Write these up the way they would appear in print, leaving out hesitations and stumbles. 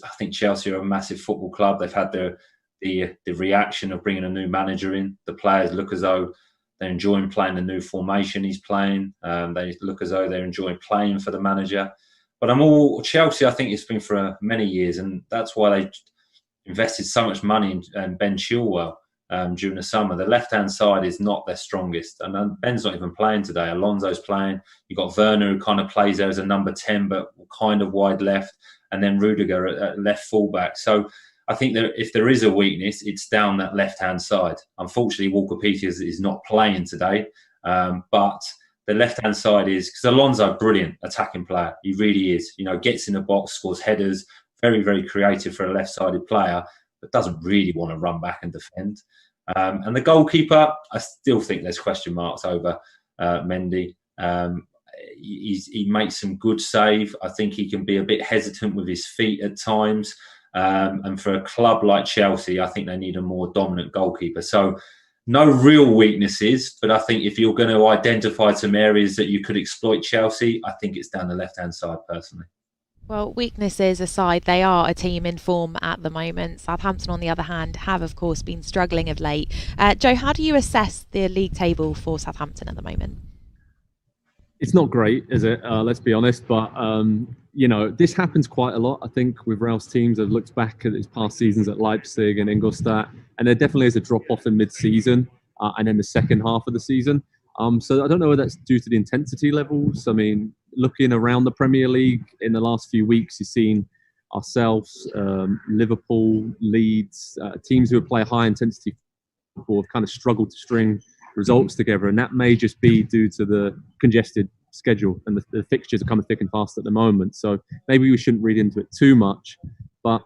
I think Chelsea are a massive football club. They've had the reaction of bringing a new manager in. The players look as though they're enjoying playing the new formation he's playing. They look as though they're enjoying playing for the manager. But I'm all Chelsea. I think it's been for many years, and that's why they invested so much money in Ben Chilwell during the summer. The left-hand side is not their strongest, and Ben's not even playing today. Alonso's playing. You've got Werner, who kind of plays there as a number 10, but kind of wide left, and then Rudiger at left fullback. So I think that if there is a weakness, it's down that left-hand side. Unfortunately, Walker Peters is not playing today, but the left-hand side is, because Alonso, brilliant attacking player. He really is. Gets in the box, scores headers, very, very creative for a left-sided player, but doesn't really want to run back and defend. And the goalkeeper, I still think there's question marks over Mendy. He makes some good save. I think he can be a bit hesitant with his feet at times. And for a club like Chelsea, I think they need a more dominant goalkeeper. So no real weaknesses, but I think if you're going to identify some areas that you could exploit Chelsea, I think it's down the left-hand side personally. Well, weaknesses aside, they are a team in form at the moment. Southampton, on the other hand, have, of course, been struggling of late. Joe, how do you assess the league table for Southampton at the moment? It's not great, is it? Let's be honest. But, this happens quite a lot, I think, with Ralph's teams. I've looked back at his past seasons at Leipzig and Ingolstadt, and there definitely is a drop-off in mid-season and then the second half of the season. So I don't know whether that's due to the intensity levels. I mean, looking around the Premier League in the last few weeks, you've seen ourselves, Liverpool, Leeds, teams who play high-intensity football have kind of struggled to string results together, and that may just be due to the congested schedule, and the fixtures are kind of thick and fast at the moment. So maybe we shouldn't read into it too much. But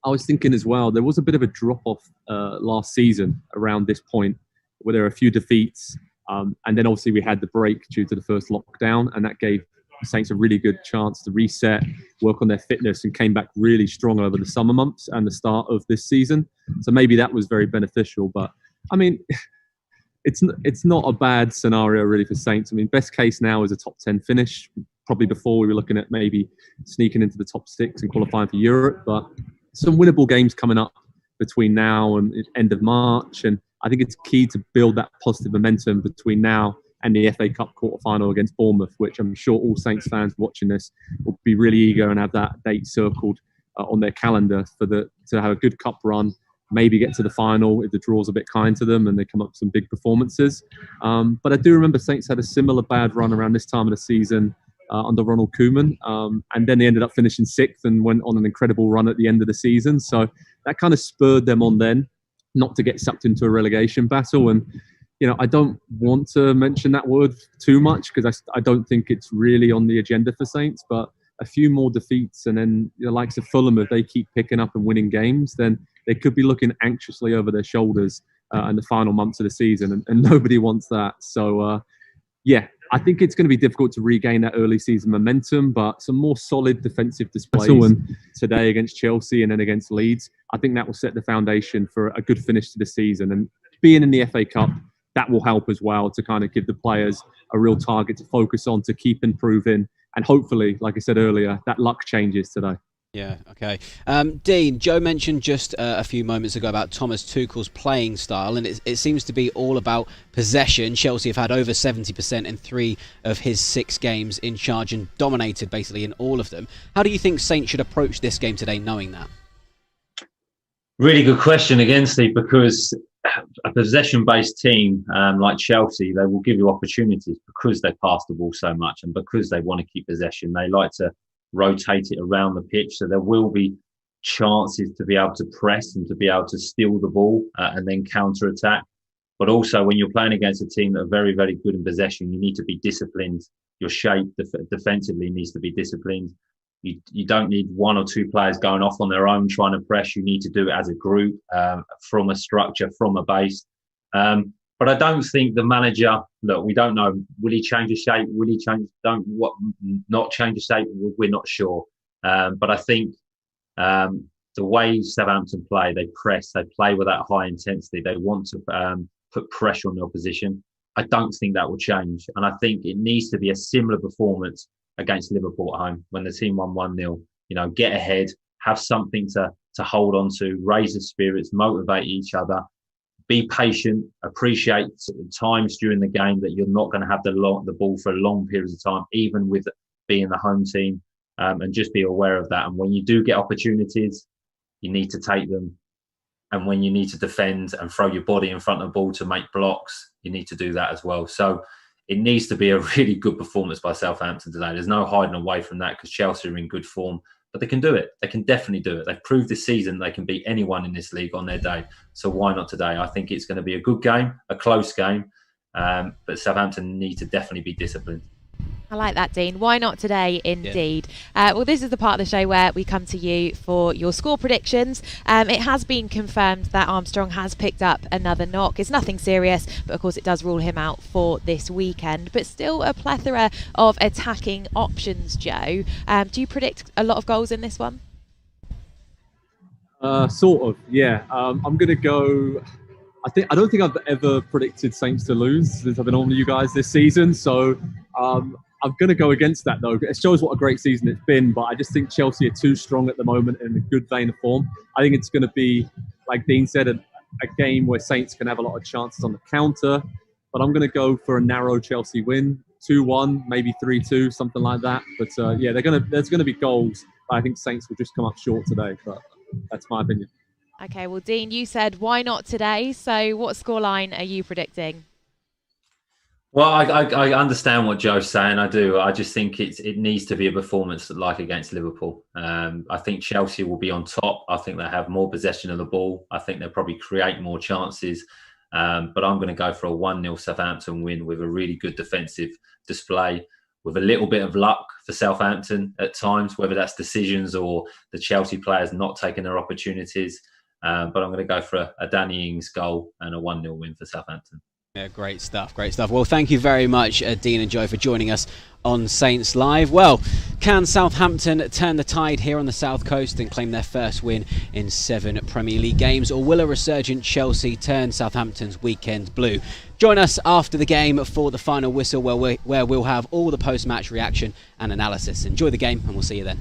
I was thinking as well, there was a bit of a drop-off last season around this point, where there were a few defeats. And then obviously we had the break due to the first lockdown, and that gave Saints a really good chance to reset, work on their fitness, and came back really strong over the summer months and the start of this season. So maybe that was very beneficial. But I mean, it's not a bad scenario really for Saints. I mean, best case now is a top 10 finish. Probably before we were looking at maybe sneaking into the top 6 and qualifying for Europe. But some winnable games coming up between now and end of March, and I think it's key to build that positive momentum between now and the FA Cup quarter-final against Bournemouth, which I'm sure all Saints fans watching this will be really eager and have that date circled on their calendar to have a good cup run, maybe get to the final if the draw's a bit kind to them and they come up with some big performances. But I do remember Saints had a similar bad run around this time of the season under Ronald Koeman, and then they ended up finishing 6th and went on an incredible run at the end of the season. So that kind of spurred them on then not to get sucked into a relegation battle. And I don't want to mention that word too much because I don't think it's really on the agenda for Saints, but a few more defeats and then the likes of Fulham, if they keep picking up and winning games, then they could be looking anxiously over their shoulders in the final months of the season, and nobody wants that. So I think it's going to be difficult to regain that early season momentum, but some more solid defensive displays today against Chelsea and then against Leeds, I think that will set the foundation for a good finish to the season. And being in the FA Cup, that will help as well to kind of give the players a real target to focus on, to keep improving. And hopefully, like I said earlier, that luck changes today. Yeah, okay. Dean, Joe mentioned just a few moments ago about Thomas Tuchel's playing style, and it seems to be all about possession. Chelsea have had over 70% in 3 of his 6 games in charge and dominated basically in all of them. How do you think Saints should approach this game today knowing that? Really good question again, Steve, because a possession-based team like Chelsea, they will give you opportunities because they pass the ball so much and because they want to keep possession. They like to rotate it around the pitch, so there will be chances to be able to press and to be able to steal the ball and then counter-attack. But also when you're playing against a team that are very, very good in possession, you need to be disciplined. Your shape defensively needs to be disciplined. You don't need 1 or 2 players going off on their own trying to press. You need to do it as a group, from a structure, from a base. But I don't think the manager, look, we don't know. Will he change the shape? Will he not change the shape? We're not sure. But I think the way Southampton play, they press, they play with that high intensity. They want to put pressure on the opposition. I don't think that will change. And I think it needs to be a similar performance against Liverpool at home when the team won 1-0. Get ahead, have something to hold on to, raise the spirits, motivate each other, be patient, appreciate times during the game that you're not going to have the ball for long periods of time, even with being the home team, and just be aware of that. And when you do get opportunities, you need to take them. And when you need to defend and throw your body in front of the ball to make blocks, you need to do that as well. So it needs to be a really good performance by Southampton today. There's no hiding away from that, because Chelsea are in good form. But they can do it. They can definitely do it. They've proved this season they can beat anyone in this league on their day. So why not today? I think it's going to be a good game, a close game. But Southampton need to definitely be disciplined. I like that, Dean. Why not today, indeed? Yeah. Well, this is the part of the show where we come to you for your score predictions. It has been confirmed that Armstrong has picked up another knock. It's nothing serious, but of course it does rule him out for this weekend. But still a plethora of attacking options, Joe. Do you predict a lot of goals in this one? Sort of, yeah. I'm going to go... I don't think I've ever predicted Saints to lose since I've been on with you guys this season. So I'm going to go against that, though. It shows what a great season it's been, but I just think Chelsea are too strong at the moment in a good vein of form. I think it's going to be, like Dean said, a game where Saints can have a lot of chances on the counter. But I'm going to go for a narrow Chelsea win, 2-1, maybe 3-2, something like that. But yeah, there's going to be goals. I think Saints will just come up short today, but that's my opinion. Okay, well, Dean, you said why not today? So what scoreline are you predicting? Well, I understand what Joe's saying. I do. I just think it needs to be a performance like against Liverpool. I think Chelsea will be on top. I think they have more possession of the ball. I think they'll probably create more chances. But I'm going to go for a 1-0 Southampton win with a really good defensive display, with a little bit of luck for Southampton at times, whether that's decisions or the Chelsea players not taking their opportunities. But I'm going to go for a Danny Ings goal and a 1-0 win for Southampton. Yeah, great stuff, great stuff. Well, thank you very much, Dean and Joe, for joining us on Saints Live. Well, can Southampton turn the tide here on the South Coast and claim their first win in 7 Premier League games, or will a resurgent Chelsea turn Southampton's weekend blue? Join us after the game for the final whistle, where we'll have all the post-match reaction and analysis. Enjoy the game, and we'll see you then.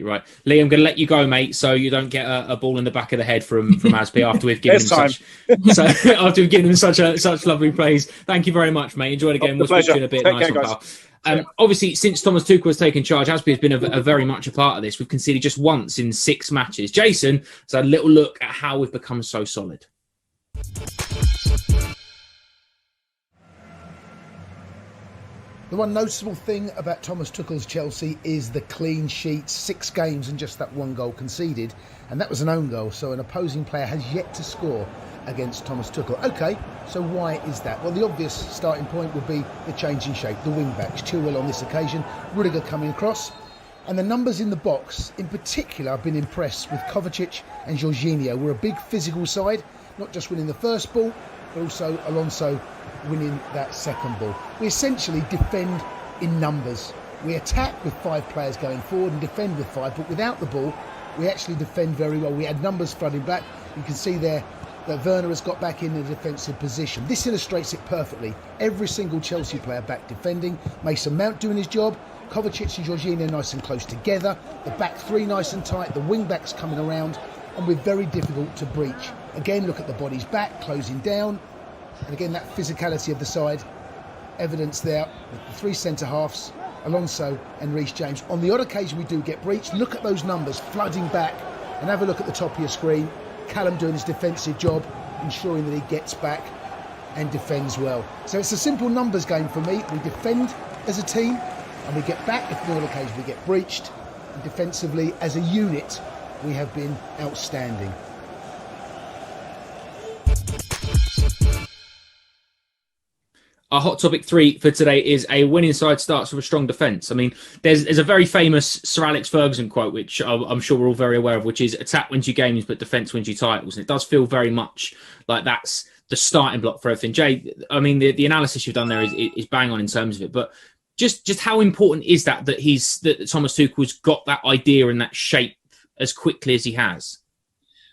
Right, Lee, I'm going to let you go, mate, so you don't get a ball in the back of the head from Aspi after we've given him such lovely praise. Thank you very much, mate. Enjoy the game. We'll speak to you in a bit. Nice one, pal. Obviously, since Thomas Tuchel has taken charge, Aspi has been a very much a part of this. We've conceded just once in 6 matches. Jason has had a little look at how we've become so solid. The one noticeable thing about Thomas Tuchel's Chelsea is the clean sheets, 6 games and just that 1 goal conceded, and that was an own goal, so an opposing player has yet to score against Thomas Tuchel. Okay, so why is that? Well, the obvious starting point would be the change in shape, the wing-backs. Chilwell on this occasion, Rudiger coming across, and the numbers in the box, in particular, I've been impressed with Kovacic and Jorginho. We're a big physical side, not just winning the first ball, but also Alonso winning that second ball. We essentially defend in numbers. We attack with 5 players going forward and defend with 5, but without the ball, we actually defend very well. We had numbers flooding back. You can see there that Werner has got back in a defensive position. This illustrates it perfectly. Every single Chelsea player back defending. Mason Mount doing his job. Kovacic and Jorginho nice and close together. The back 3 nice and tight. The wing backs coming around, and we're very difficult to breach. Again, look at the bodies back, closing down. And again, that physicality of the side, evidence there with the 3 centre-halves, Alonso and Reece James. On the odd occasion we do get breached. Look at those numbers flooding back, and have a look at the top of your screen. Callum doing his defensive job, ensuring that he gets back and defends well. So it's a simple numbers game for me. We defend as a team and we get back if on occasion we get breached. And defensively, as a unit, we have been outstanding. Our hot topic 3 for today is a winning side starts with a strong defence. I mean, there's a very famous Sir Alex Ferguson quote, which I'm sure we're all very aware of, which is attack wins you games, but defence wins you titles. And it does feel very much like that's the starting block for everything. Jay, I mean, the analysis you've done there is bang on in terms of it, but just how important is that Thomas Tuchel's got that idea and that shape as quickly as he has?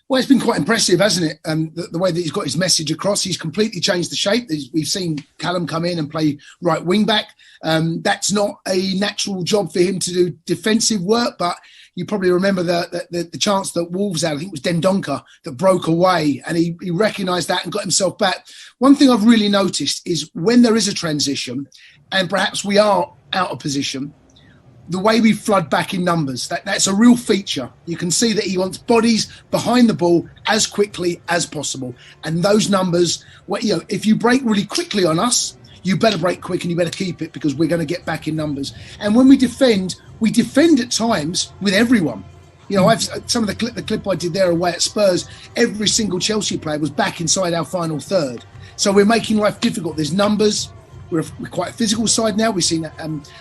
Well, it's been quite impressive, hasn't it? The way that he's got his message across. He's completely changed the shape. We've seen Callum come in and play right wing back. That's not a natural job for him to do defensive work, but you probably remember the chance that Wolves had, I think it was Dendoncker, that broke away, and he recognised that and got himself back. One thing I've really noticed is when there is a transition, and perhaps we are out of position, the way we flood back in numbers, that's a real feature. You can see that he wants bodies behind the ball as quickly as possible. And those numbers, if you break really quickly on us, you better break quick and you better keep it because we're going to get back in numbers. And when we defend at times with everyone. Some of the clip I did there away at Spurs, every single Chelsea player was back inside our final third. So we're making life difficult. There's numbers. We're quite a physical side now. We've seen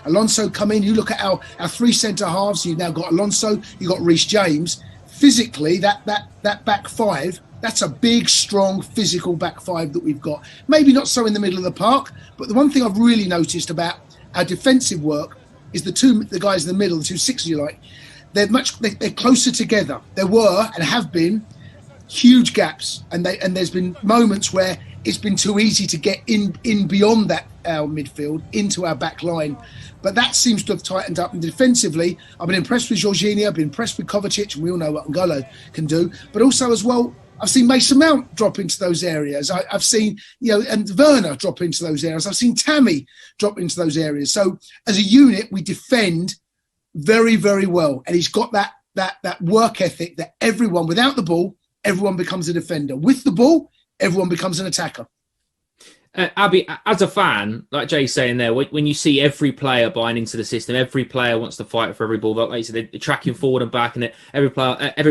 Alonso come in. You look at our 3 centre halves. You've now got Alonso. You've got Reece James. Physically, that back five, that's a big, strong, physical back five that we've got. Maybe not so in the middle of the park, but the one thing I've really noticed about our defensive work is the guys in the middle, the 2 sixes you like, they're closer together. There were and have been huge gaps, and there's been moments where it's been too easy to get in beyond that our midfield into our back line. But that seems to have tightened up. And defensively, I've been impressed with Jorginho, I've been impressed with Kovacic, and we all know what N'Golo can do. But also as well, I've seen Mason Mount drop into those areas. I've seen, and Werner drop into those areas. I've seen Tammy drop into those areas. So as a unit, we defend very, very well. And he's got that work ethic that everyone, without the ball, everyone becomes a defender. With the ball, everyone becomes an attacker. Abby, as a fan, like Jay's saying there, when you see every player buying into the system, every player wants to fight for every ball, like you said, they're tracking forward and back, and every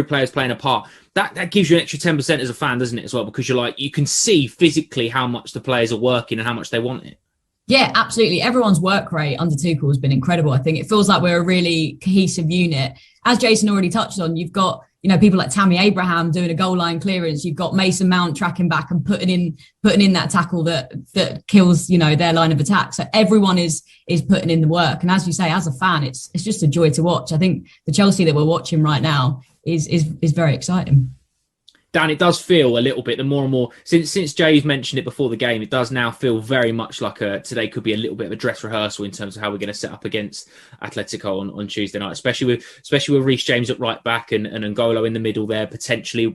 player is playing a part. That gives you an extra 10% as a fan, doesn't it, as well? Because you can see physically how much the players are working and how much they want it. Yeah, absolutely. Everyone's work rate under Tuchel has been incredible. I think it feels like we're a really cohesive unit. As Jason already touched on, you've got people like Tammy Abraham doing a goal line clearance. You've got Mason Mount tracking back and putting in that tackle that kills, their line of attack. So everyone is putting in the work. And as you say, as a fan, it's just a joy to watch. I think the Chelsea that we're watching right now is very exciting. Dan, it does feel a little bit, the more and more, since Jay's mentioned it before the game, it does now feel very much like today could be a little bit of a dress rehearsal in terms of how we're going to set up against Atletico on Tuesday night, especially with Reece James at right back and N'Golo in the middle there, potentially,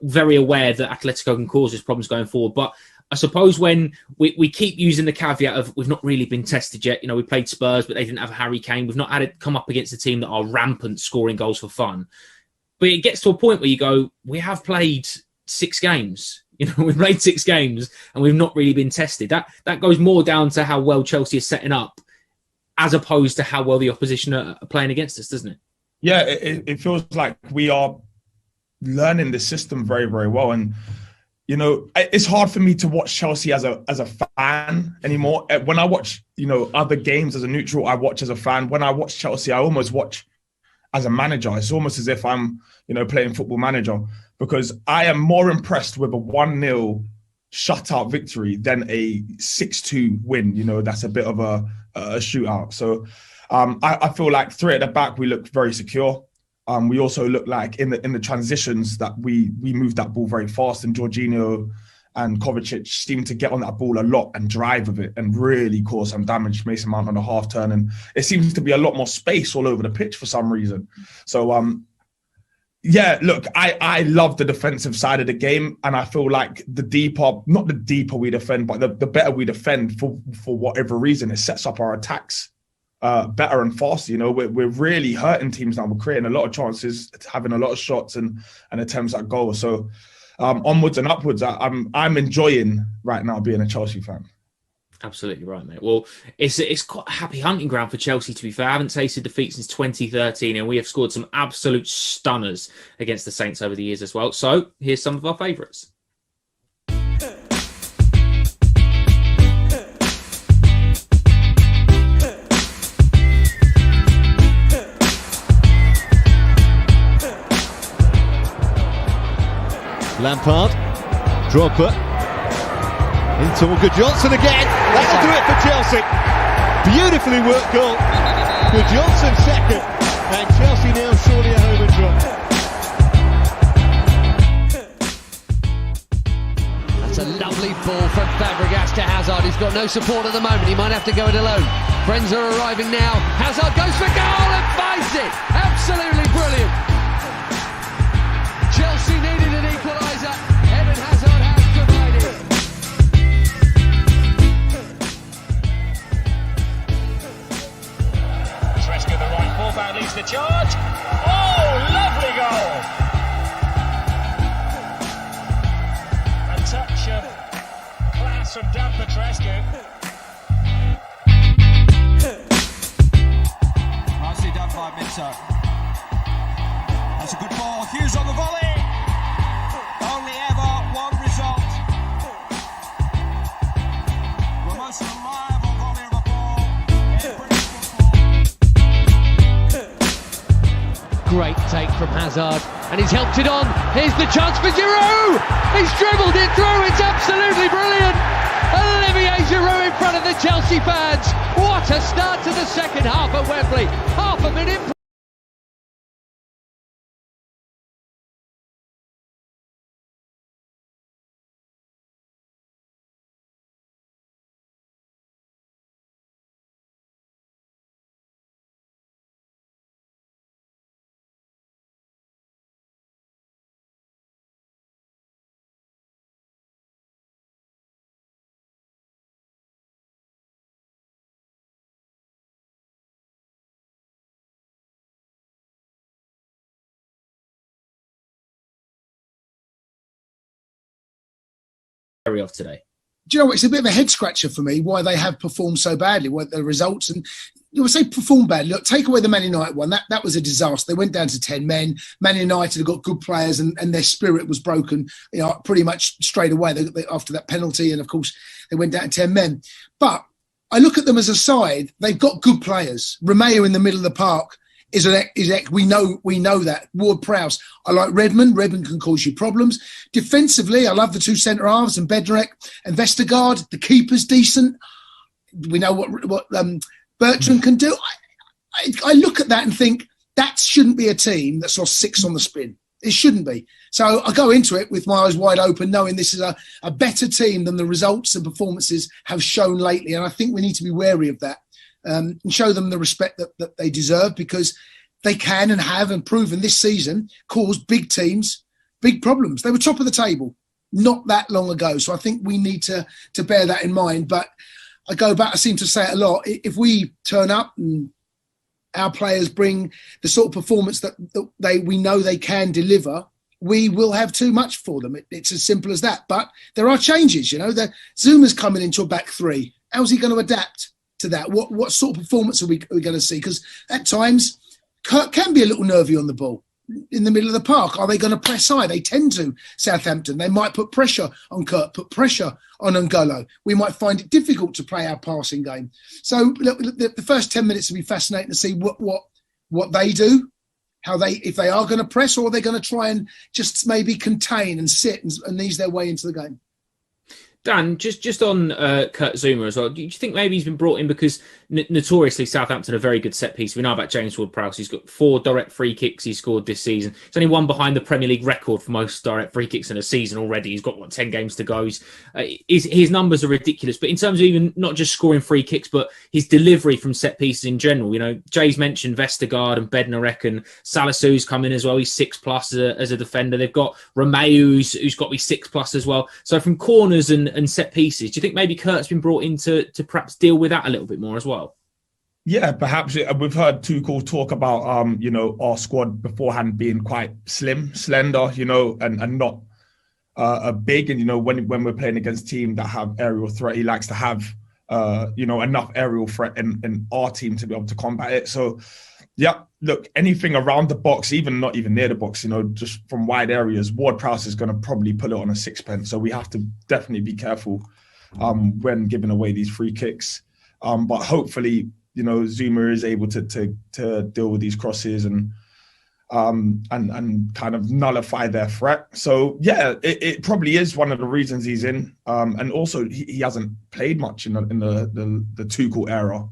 very aware that Atletico can cause us problems going forward. But I suppose when we keep using the caveat of we've not really been tested yet, we played Spurs, but they didn't have Harry Kane. We've not had it come up against a team that are rampant scoring goals for fun. But it gets to a point where you go, we have played 6 games. We've played 6 games and we've not really been tested. That goes more down to how well Chelsea is setting up as opposed to how well the opposition are playing against us, doesn't it? Yeah, it feels like we are learning the system very, very well. And, it's hard for me to watch Chelsea as a fan anymore. When I watch, other games as a neutral, I watch as a fan. When I watch Chelsea, I almost watch as a manager. It's almost as if I'm, playing Football Manager, because I am more impressed with a 1-0 shutout victory than a 6-2 win. That's a bit of a shootout. So I feel like 3 at the back, we look very secure. We also look like in the transitions that we moved that ball very fast, and Jorginho and Kovacic seem to get on that ball a lot and drive with it and really cause some damage. Mason Mount on a half turn, and it seems to be a lot more space all over the pitch for some reason. So, look, I love the defensive side of the game, and I feel like not the deeper we defend, but the better we defend for whatever reason, it sets up our attacks better and faster. We're really hurting teams now. We're creating a lot of chances, having a lot of shots and attempts at goal. So onwards and upwards. I'm enjoying right now being a Chelsea fan. Absolutely right, mate. Well, it's quite a happy hunting ground for Chelsea, to be fair. I haven't tasted defeat since 2013, and we have scored some absolute stunners against the Saints over the years as well. So here's some of our favourites. Lampard, Drogba, into Good Johnson again. That'll do it for Chelsea. Beautifully worked goal. Good Johnson second, and Chelsea now surely a home and dry. That's a lovely ball from Fabregas to Hazard. He's got no support at the moment. He might have to go it alone. Friends are arriving now. Hazard goes for goal and finds it. Absolutely brilliant. Chelsea needed an equaliser. Eden Hazard has provided. Trezeguet, the right fullback, leads the charge. Oh, lovely goal! A touch of class from Dan Trezeguet. Nicely done by Minto. That's a good ball. Hughes on the volley. Only ever one result. The most reliable volley of a ball in British football. Great take from Hazard, and he's helped it on. Here's the chance for Giroud. He's dribbled it through. It's absolutely brilliant. Olivier Giroud in front of the Chelsea fans. What a start to the second half at Wembley. Half a minute. Of today. Do you know what? It's a bit of a head scratcher for me why they have performed so badly, what the results. And you would say perform badly. Look, take away the Man United one. That was a disaster. They went down to 10 men. Man United have got good players and their spirit was broken, pretty much straight away after that penalty. And of course, they went down to 10 men. But I look at them as a side. They've got good players. Romeo in the middle of the park we know that. Ward-Prowse. I like Redmond. Redmond can cause you problems. Defensively, I love the two centre halves and Bednarek and Vestergaard. The keeper's decent. We know what Bertrand can do. I look at that and think that shouldn't be a team that's lost 6 on the spin. It shouldn't be. So I go into it with my eyes wide open, knowing this is a better team than the results and performances have shown lately. And I think we need to be wary of that. And show them the respect that they deserve, because they can and have and proven this season caused big teams big problems. They were top of the table not that long ago. So I think we need to bear that in mind. But I go back, I seem to say it a lot. If we turn up and our players bring the sort of performance that we know they can deliver, we will have too much for them. It's as simple as that. But there are changes, The Zuma's coming into a back three. How's he going to adapt to that? What sort of performance are we going to see? Because at times, Kurt can be a little nervy on the ball in the middle of the park. Are they going to press high? They tend to, Southampton. They might put pressure on Kurt, put pressure on N'Golo. We might find it difficult to play our passing game. So look, the first 10 minutes will be fascinating to see what they do, if they are going to press, or they're going to try and just maybe contain and sit and ease their way into the game. Dan, just on Kurt Zouma as well, do you think maybe he's been brought in because notoriously Southampton are a very good set piece? We know about James Ward-Prowse. He's got 4 direct free kicks he scored this season. He's only one behind the Premier League record for most direct free kicks in a season already. He's got, 10 games to go. His numbers are ridiculous. But in terms of even not just scoring free kicks, but his delivery from set pieces in general, Jay's mentioned Vestergaard and Bednarek, and Salisu's come in as well. He's 6+ as a defender. They've got Romeo, who's got to be 6+ as well. So from corners and set pieces, do you think maybe Kurt's been brought in to perhaps deal with that a little bit more as well? Yeah, perhaps we've heard Tuchel talk about our squad beforehand being quite slim, slender, and not big. And when we're playing against teams that have aerial threat, he likes to have enough aerial threat in our team to be able to combat it. So yeah, look, anything around the box, even not even near the box, just from wide areas, Ward-Prowse is going to probably put it on a sixpence. So we have to definitely be careful when giving away these free kicks. But hopefully, Zuma is able to deal with these crosses and kind of nullify their threat. So yeah, it probably is one of the reasons he's in. And also he hasn't played much in the Tuchel era.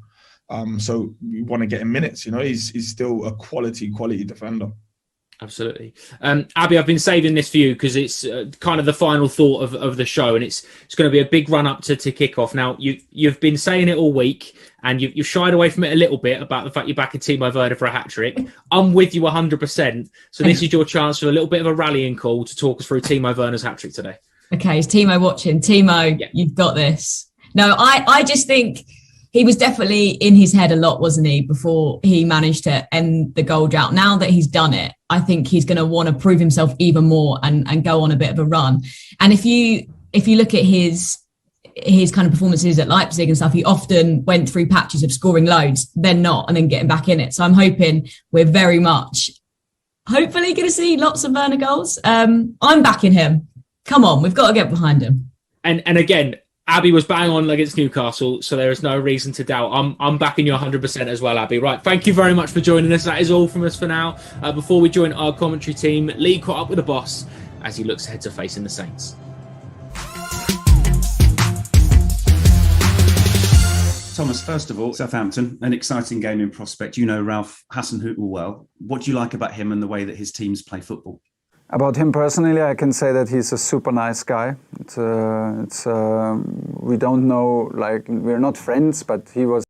So we want to get him minutes. He's still a quality defender. Absolutely. Abby, I've been saving this for you because it's kind of the final thought of the show, and it's going to be a big run up to kick off. Now, you've been saying it all week, and you've shied away from it a little bit about the fact you're backing Timo Werner for a hat-trick. I'm with you 100%. So this is your chance for a little bit of a rallying call to talk us through Timo Werner's hat-trick today. Okay, is Timo watching? Timo, yeah. You've got this. No, I just think he was definitely in his head a lot, wasn't he, before he managed to end the goal drought. Now that he's done it, I think he's going to want to prove himself even more and go on a bit of a run. And if you look at his kind of performances at Leipzig and stuff, he often went through patches of scoring loads, then not, and then getting back in it. So I'm hoping we're very much, hopefully, going to see lots of Werner goals. I'm backing him. Come on, we've got to get behind him. And again, Abby was bang on against Newcastle, so there is no reason to doubt. I'm backing you 100% as well, Abby. Right, thank you very much for joining us. That is all from us for now. Before we join our commentary team, Lee caught up with the boss as he looks ahead to facing the Saints. Thomas, first of all, Southampton, an exciting game in prospect. You know Ralph Hasenhüttl well. What do you like about him and the way that his teams play football? About him personally, I can say that he's a super nice guy. We don't know, we're not friends, but he was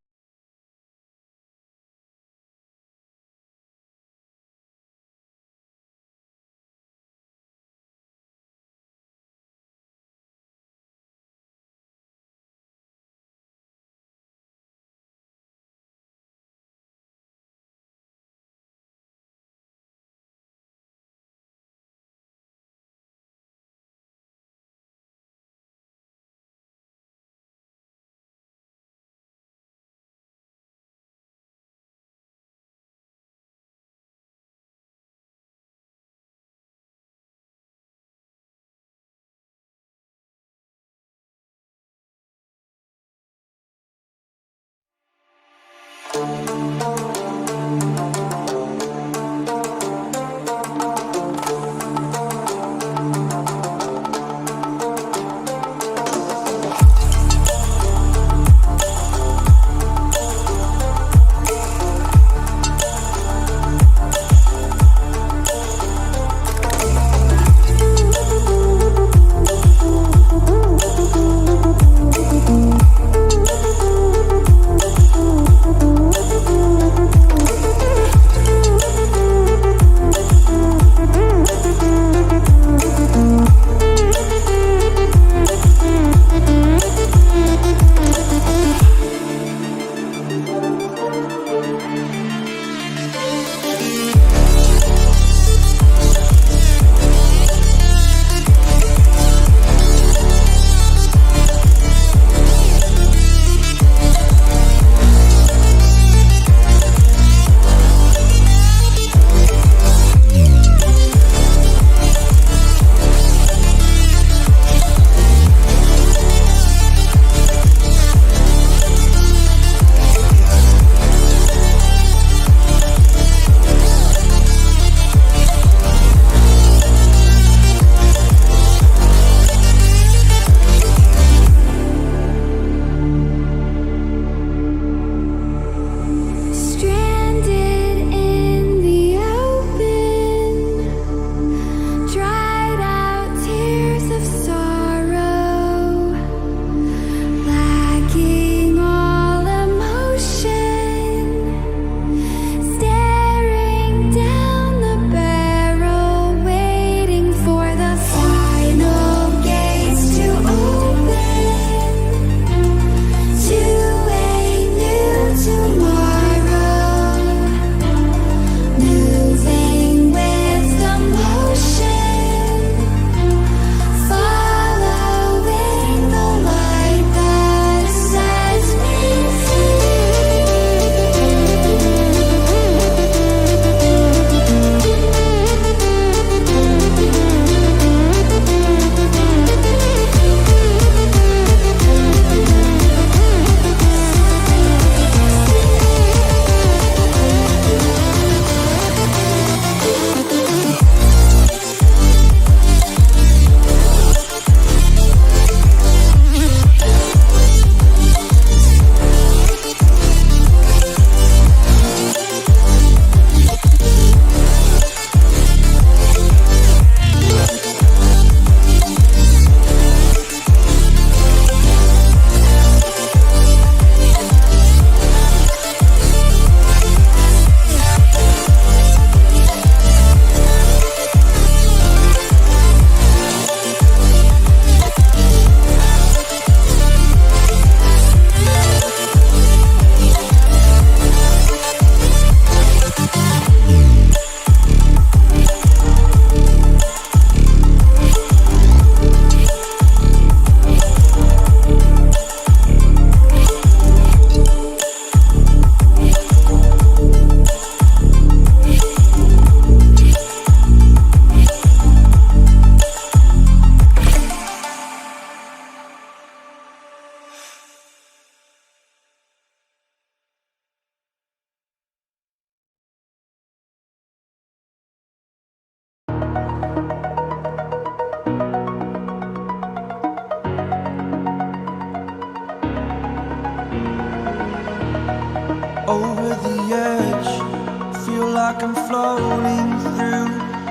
like I'm floating through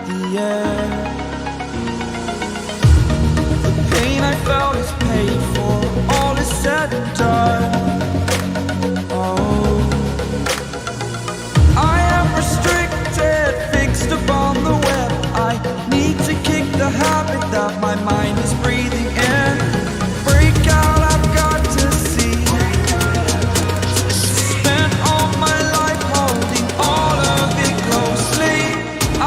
the air. The pain I felt is paid for, all is said and done. Oh, I am restricted, fixed upon the web. I need to kick the habit that my mind is breathing in. Break out, I've got to see. Spent all my life holding all of it closely.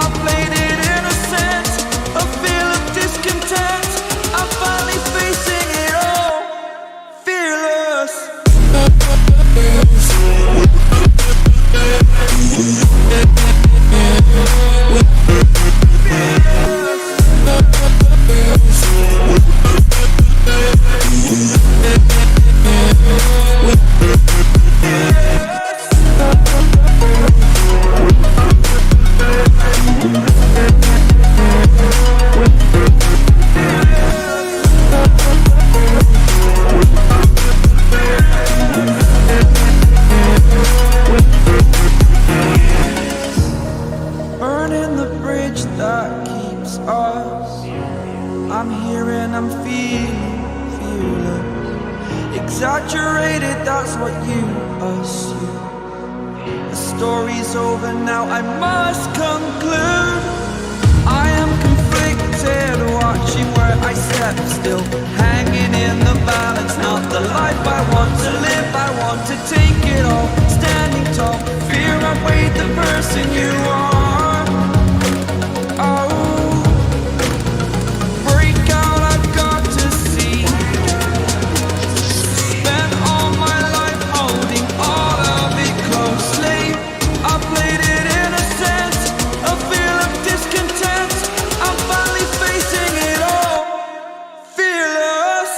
I played it innocent, a feel of discontent. I'm finally facing it all, fearless. Burning the bridge that keeps us. I'm here and I'm feeling fearless. Exaggerated, that's what you assume. The story's over now, I must conclude. I am conflicted, watching where I step still, hanging in the balance. Not the life I want to live, I want to take it all. Standing tall, fear outweighed the person you are. Oh, break out, I've got to see. Spent all my life holding all of it closely. I played it innocent, a feel of discontent. I'm finally facing it all, fearless.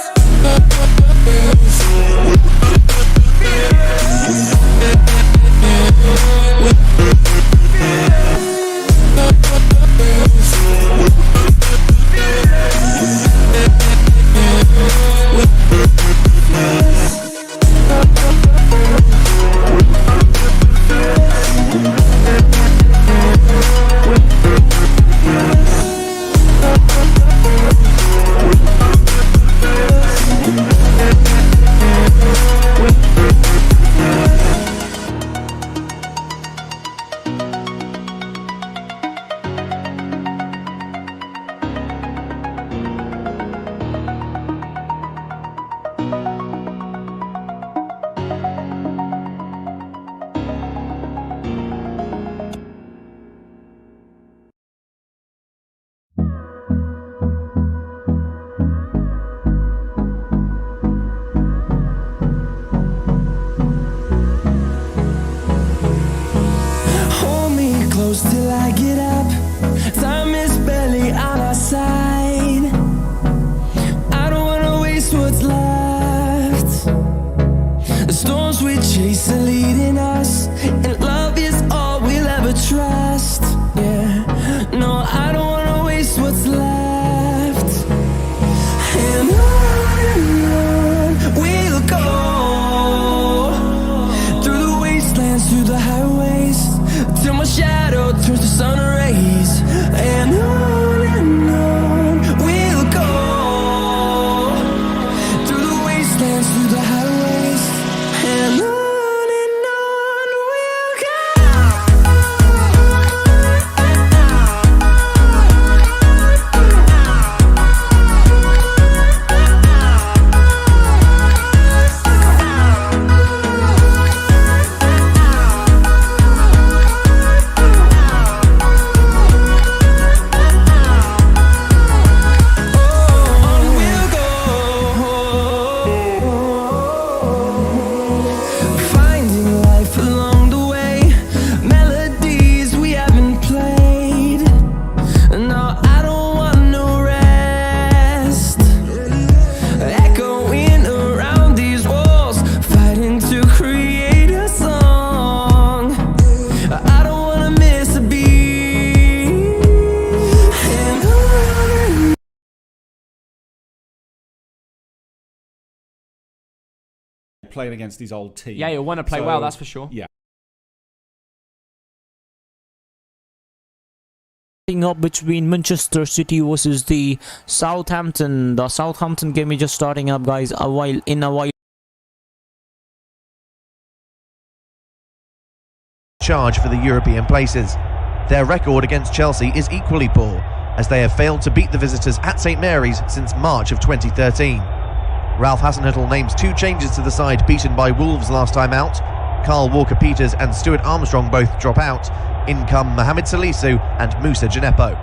Hold me close till I get up. Time is barely on our side. I don't wanna waste what's left. The storms we chase are leading us, and love is all we'll ever trust. Yeah, no, I don't wanna waste what's left. And on we'll go, through the wastelands, through the highways, till my shadow turns to sun rays. And on we'll go, through the wastelands, through the highways. And on we'll go. playing against his old team. Yeah, he'll want to play well, that's for sure. Yeah. up between Manchester City versus the Southampton. The Southampton game is just starting up, guys. A while. Charge for the European places. Their record against Chelsea is equally poor, as they have failed to beat the visitors at St Mary's since March of 2013. Ralph Hasenhüttl names 2 changes to the side beaten by Wolves last time out. Carl Walker-Peters and Stuart Armstrong both drop out. In come Mohamed Salisu and Moussa Djenepo.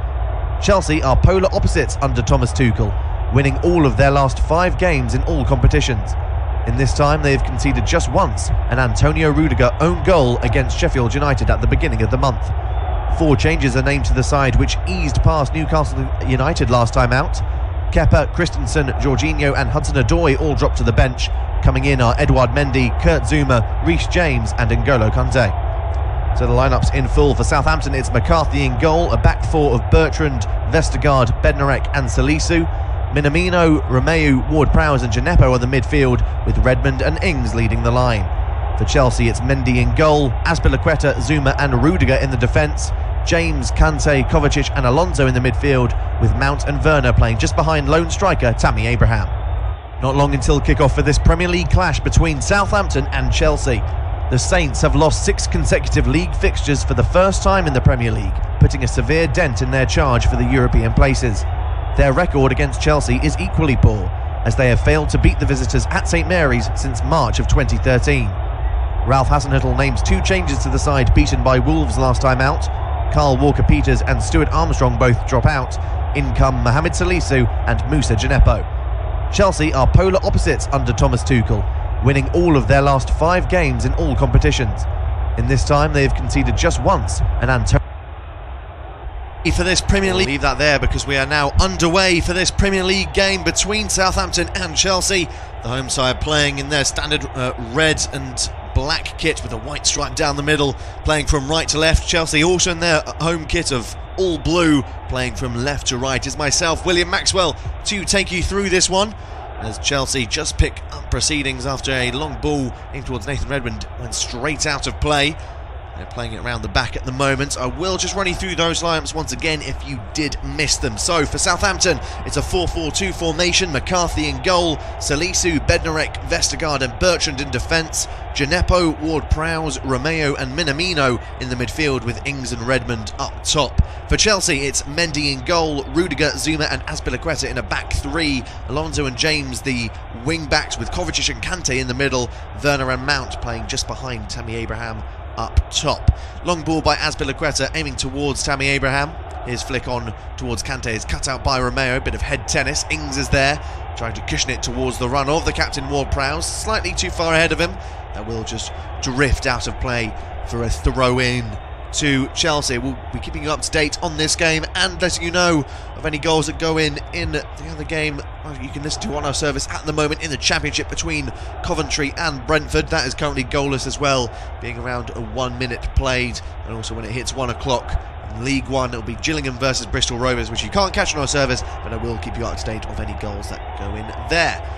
Chelsea are polar opposites under Thomas Tuchel, winning all of their last 5 games in all competitions. In this time, they have conceded just once an Antonio Rudiger own goal against Sheffield United at the beginning of the month. 4 changes are named to the side, which eased past Newcastle United last time out. Kepa, Christensen, Jorginho and Hudson-Odoi all dropped to the bench. Coming in are Edouard Mendy, Kurt Zouma, Reece James and N'Golo Kante. So the lineups in full for Southampton: it's McCarthy in goal, a back 4 of Bertrand, Vestergaard, Bednarek and Salisu. Minamino, Romeu, Ward-Prowse and Djenepo on the midfield, with Redmond and Ings leading the line. For Chelsea, it's Mendy in goal, Azpilicueta, Zouma and Rudiger in the defence. James, Kante, Kovacic and Alonso in the midfield, with Mount and Werner playing just behind lone striker Tammy Abraham. Not long until kick-off for this Premier League clash between Southampton and Chelsea. The Saints have lost 6 consecutive league fixtures for the first time in the Premier League, putting a severe dent in their charge for the European places. Their record against Chelsea is equally poor, as they have failed to beat the visitors at St Mary's since March of 2013. Ralph Hasenhüttl names 2 changes to the side beaten by Wolves last time out. Carl Walker-Peters and Stuart Armstrong both drop out. In come Mohamed Salisu and Moussa Djenepo. Chelsea are polar opposites under Thomas Tuchel, winning all of their last 5 games in all competitions. In this time, they have conceded just once an Antonio. For this Premier League, leave that there because we are now underway for this Premier League game between Southampton and Chelsea. The home side playing in their standard red and black kit with a white stripe down the middle, playing from right to left. Chelsea also in their home kit of all blue, playing from left to right. Is myself, William Maxwell, to take you through this one, as Chelsea just pick up proceedings after a long ball aimed towards Nathan Redmond went straight out of play. They're playing it around the back at the moment. I will just run you through those lineups once again if you did miss them. So for Southampton, it's a 4-4-2 formation. McCarthy in goal, Salisu, Bednarek, Vestergaard and Bertrand in defence. Djenepo, Ward-Prowse, Romeu and Minamino in the midfield, with Ings and Redmond up top. For Chelsea, it's Mendy in goal, Rudiger, Zouma and Azpilicueta in a back 3. Alonso and James the wing backs, with Kovacic and Kante in the middle. Werner and Mount playing just behind Tammy Abraham up top. Long ball by Azpilicueta aiming towards Tammy Abraham. His flick on towards Kante is cut out by Romeo. Bit of head tennis. Ings is there, trying to cushion it towards the run of the captain Ward-Prowse. Slightly too far ahead of him. That will just drift out of play for a throw-in to Chelsea. We'll be keeping you up to date on this game and letting you know of any goals that go in the other game you can listen to on our service at the moment in the Championship between Coventry and Brentford. That is currently goalless as well, being around a 1 minute played. And also when it hits 1 o'clock in League One, it'll be Gillingham versus Bristol Rovers, which you can't catch on our service, but I will keep you up to date of any goals that go in there.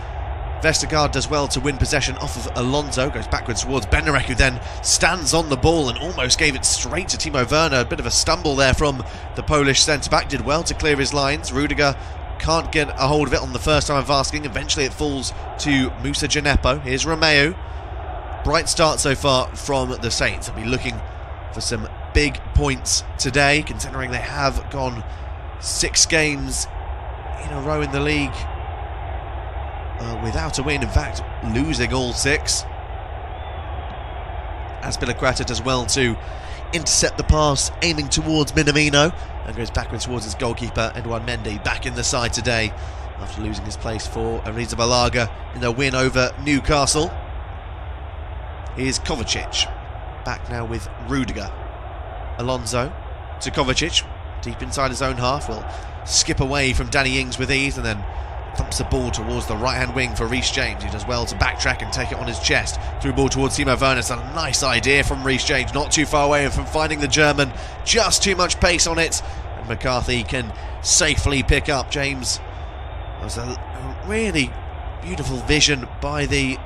Vestergaard does well to win possession off of Alonso, goes backwards towards Bednarek, who then stands on the ball and almost gave it straight to Timo Werner. A bit of a stumble there from the Polish centre-back, did well to clear his lines. Rudiger can't get a hold of it on the first time of asking. Eventually it falls to Moussa Djenepo. Here's Romeu. Bright start so far from the Saints. They'll be looking for some big points today, considering they have gone 6 games in a row in the league without a win, in fact losing all 6. Azpilicueta does well to intercept the pass, aiming towards Minamino, and goes backwards towards his goalkeeper Edouard Mendy, back in the side today after losing his place for Arrizabalaga in their win over Newcastle. Here's Kovacic, back now with Rudiger. Alonso to Kovacic, deep inside his own half, will skip away from Danny Ings with ease and then thumps the ball towards the right-hand wing for Reece James, who does well to backtrack and take it on his chest. Through ball towards Timo Werner. It's a nice idea from Reece James, not too far away from finding the German. Just too much pace on it, and McCarthy can safely pick up. James, was a really beautiful vision by the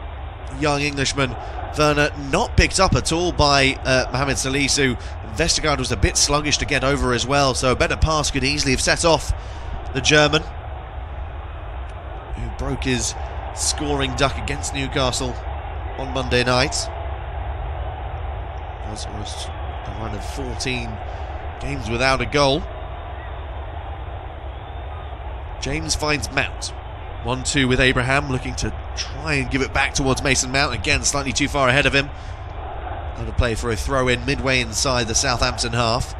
young Englishman. Werner not picked up at all by Mohamed Salisu. Vestergaard was a bit sluggish to get over as well, so a better pass could easily have set off the German, who broke his scoring duck against Newcastle on Monday night. It was almost a run of 14 games without a goal. James finds Mount. 1-2 with Abraham, looking to try and give it back towards Mason Mount. Again, slightly too far ahead of him. Out of play for a throw-in midway inside the Southampton half.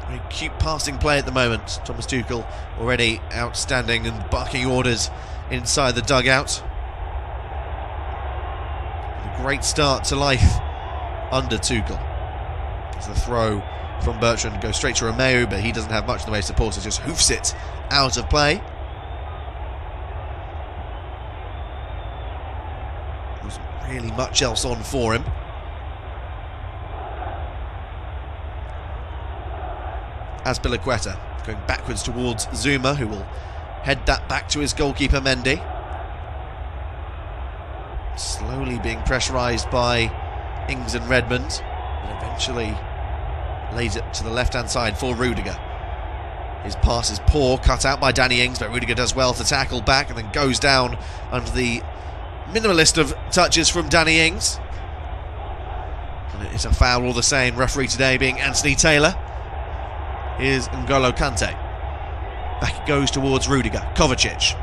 Very cute passing play at the moment. Thomas Tuchel already outstanding and barking orders inside the dugout. A great start to life under Tuchel. As the throw from Bertrand goes straight to Romeo, but he doesn't have much in the way of support, so just hoofs it out of play. Wasn't really much else on for him. Azpilicueta going backwards towards Zuma, who will head that back to his goalkeeper Mendy. Slowly being pressurised by Ings and Redmond, and eventually lays it to the left-hand side for Rudiger. His pass is poor, cut out by Danny Ings, but Rudiger does well to tackle back and then goes down under the minimalist of touches from Danny Ings. And it is a foul all the same, referee today being Anthony Taylor. Here's N'Golo Kante. Back it goes towards Rudiger. Kovacic.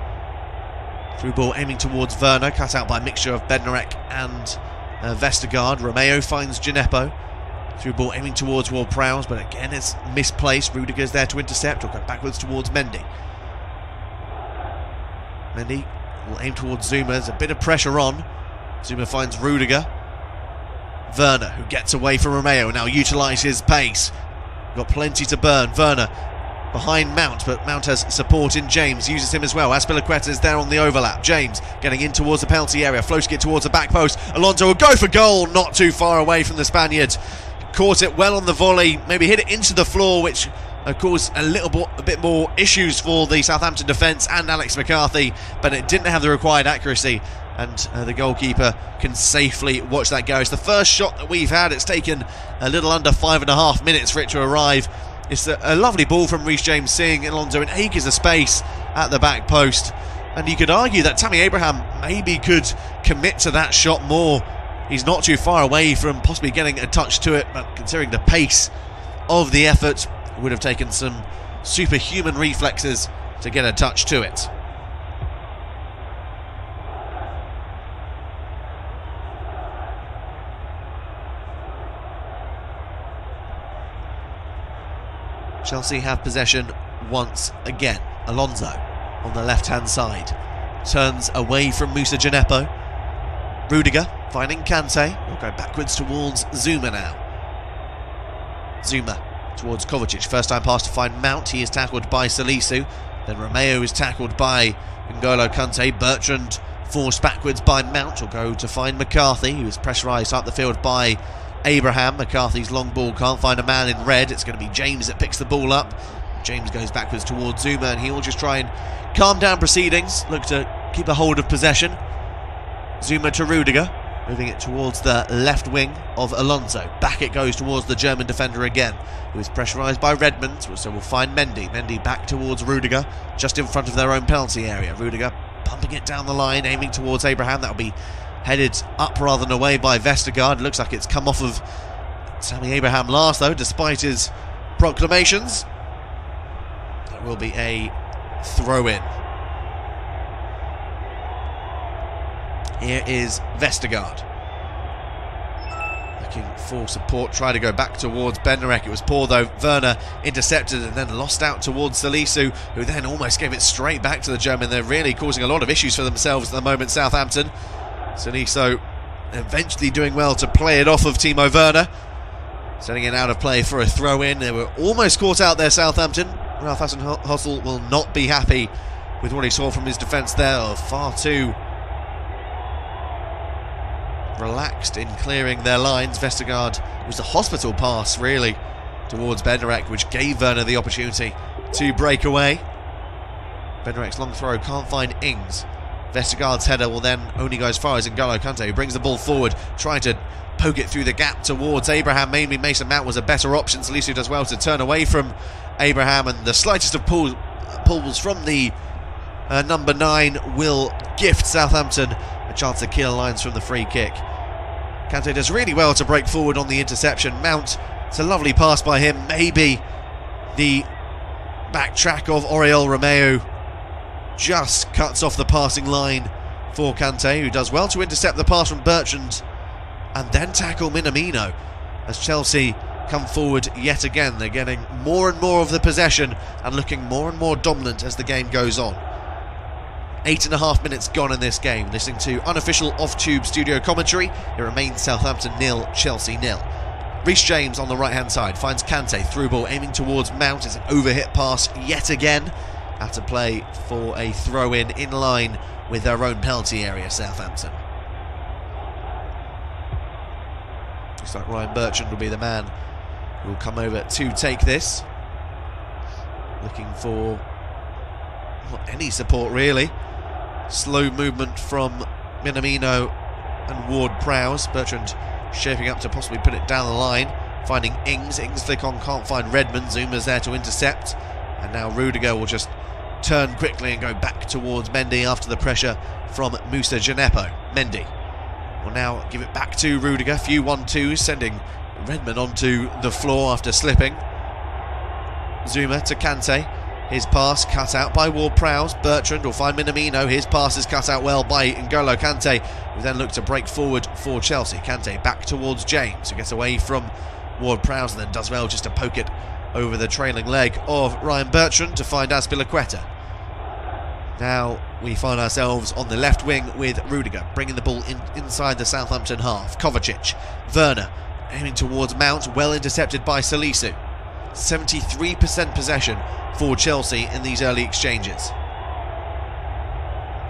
Through ball aiming towards Werner, cut out by a mixture of Bednarek and Vestergaard. Romeo finds Gineppo. Through ball aiming towards Ward-Prowse, but again it's misplaced. Rudiger's there to intercept, or go backwards towards Mendy. Mendy will aim towards Zuma. There's a bit of pressure on. Zuma finds Rudiger. Werner, who gets away from Romeo, now utilises pace. Got plenty to burn. Werner behind Mount, but Mount has support in James, uses him as well. Azpilicueta is there on the overlap. James getting in towards the penalty area, floating it towards the back post. Alonso will go for goal, not too far away from the Spaniard. Caught it well on the volley, maybe hit it into the floor, which caused a bit more issues for the Southampton defence and Alex McCarthy, but it didn't have the required accuracy, and the goalkeeper can safely watch that go. It's the first shot that we've had. It's taken a little under 5.5 minutes for it to arrive. It's a lovely ball from Reece James, seeing Alonso in acres of space at the back post, and you could argue that Tammy Abraham maybe could commit to that shot more. He's not too far away from possibly getting a touch to it, but considering the pace of the effort, it would have taken some superhuman reflexes to get a touch to it. Chelsea have possession once again. Alonso on the left-hand side turns away from Moussa Gineppo. Rudiger finding Kante. We'll go backwards towards Zuma now. Zuma towards Kovacic. First time pass to find Mount. He is tackled by Salisu. Then Romeo is tackled by N'Golo Kante. Bertrand forced backwards by Mount. Will go to find McCarthy, who is pressurised up the field by Abraham. McCarthy's long ball can't find a man in red. It's going to be James that picks the ball up. James goes backwards towards Zuma, and he will just try and calm down proceedings, look to keep a hold of possession. Zuma to Rudiger, moving it towards the left wing of Alonso. Back it goes towards the German defender again, who is pressurised by Redmond, so we'll find Mendy. Mendy back towards Rudiger, just in front of their own penalty area. Rudiger pumping it down the line, aiming towards Abraham. That'll be headed up rather than away by Vestergaard. Looks like it's come off of Tammy Abraham last, though, despite his proclamations. That will be a throw-in. Here is Vestergaard. Looking for support, try to go back towards Bednarek. It was poor though. Werner intercepted and then lost out towards Salisu, who then almost gave it straight back to the German. They're really causing a lot of issues for themselves at the moment, Southampton. Salisu eventually doing well to play it off of Timo Werner, setting it out of play for a throw-in. They were almost caught out there, Southampton. Ralph Hasenhüttl will not be happy with what he saw from his defence there. Far too relaxed in clearing their lines. Vestergaard was a hospital pass really towards Bednarek, which gave Werner the opportunity to break away. Bednarek's long throw can't find Ings. Vestergaard's header will then only go as far as N'Golo Kante, who brings the ball forward, trying to poke it through the gap towards Abraham. Maybe Mason Mount was a better option. Salisu does well to turn away from Abraham, and the slightest of pulls from the number 9 will gift Southampton a chance to kill lines from the free kick. Kante does really well to break forward on the interception. Mount, it's a lovely pass by him. Maybe the backtrack of Oriol Romeu just cuts off the passing line for Kante, who does well to intercept the pass from Bertrand and then tackle Minamino as Chelsea come forward yet again. They're getting more and more of the possession and looking more and more dominant as the game goes on. 8.5 minutes gone in this game. Listening to unofficial off-tube studio commentary, it remains Southampton 0, Chelsea 0. Reece James on the right-hand side finds Kante, through ball aiming towards Mount. It's an overhit pass yet again. Have to play for a throw-in in line with their own penalty area, Southampton. Looks like Ryan Bertrand will be the man who will come over to take this. Looking for not any support really. Slow movement from Minamino and Ward-Prowse. Bertrand shaping up to possibly put it down the line. Finding Ings. Ings flick on, can't find Redmond. Zuma's there to intercept. And now Rudiger will just turn quickly and go back towards Mendy after the pressure from Moussa Djenepo. Mendy will now give it back to Rudiger. Few 1-2s, sending Redmond onto the floor after slipping. Zuma to Kante. His pass cut out by Ward-Prowse. Bertrand will find Minamino. His pass is cut out well by N'Golo Kante, who then look to break forward for Chelsea. Kante back towards James, who gets away from Ward-Prowse and then does well just to poke it over the trailing leg of Ryan Bertrand to find Azpilicueta. Now we find ourselves on the left wing with Rudiger bringing the ball inside the Southampton half. Kovacic, Werner aiming towards Mount, well intercepted by Salisu. 73% possession for Chelsea in these early exchanges.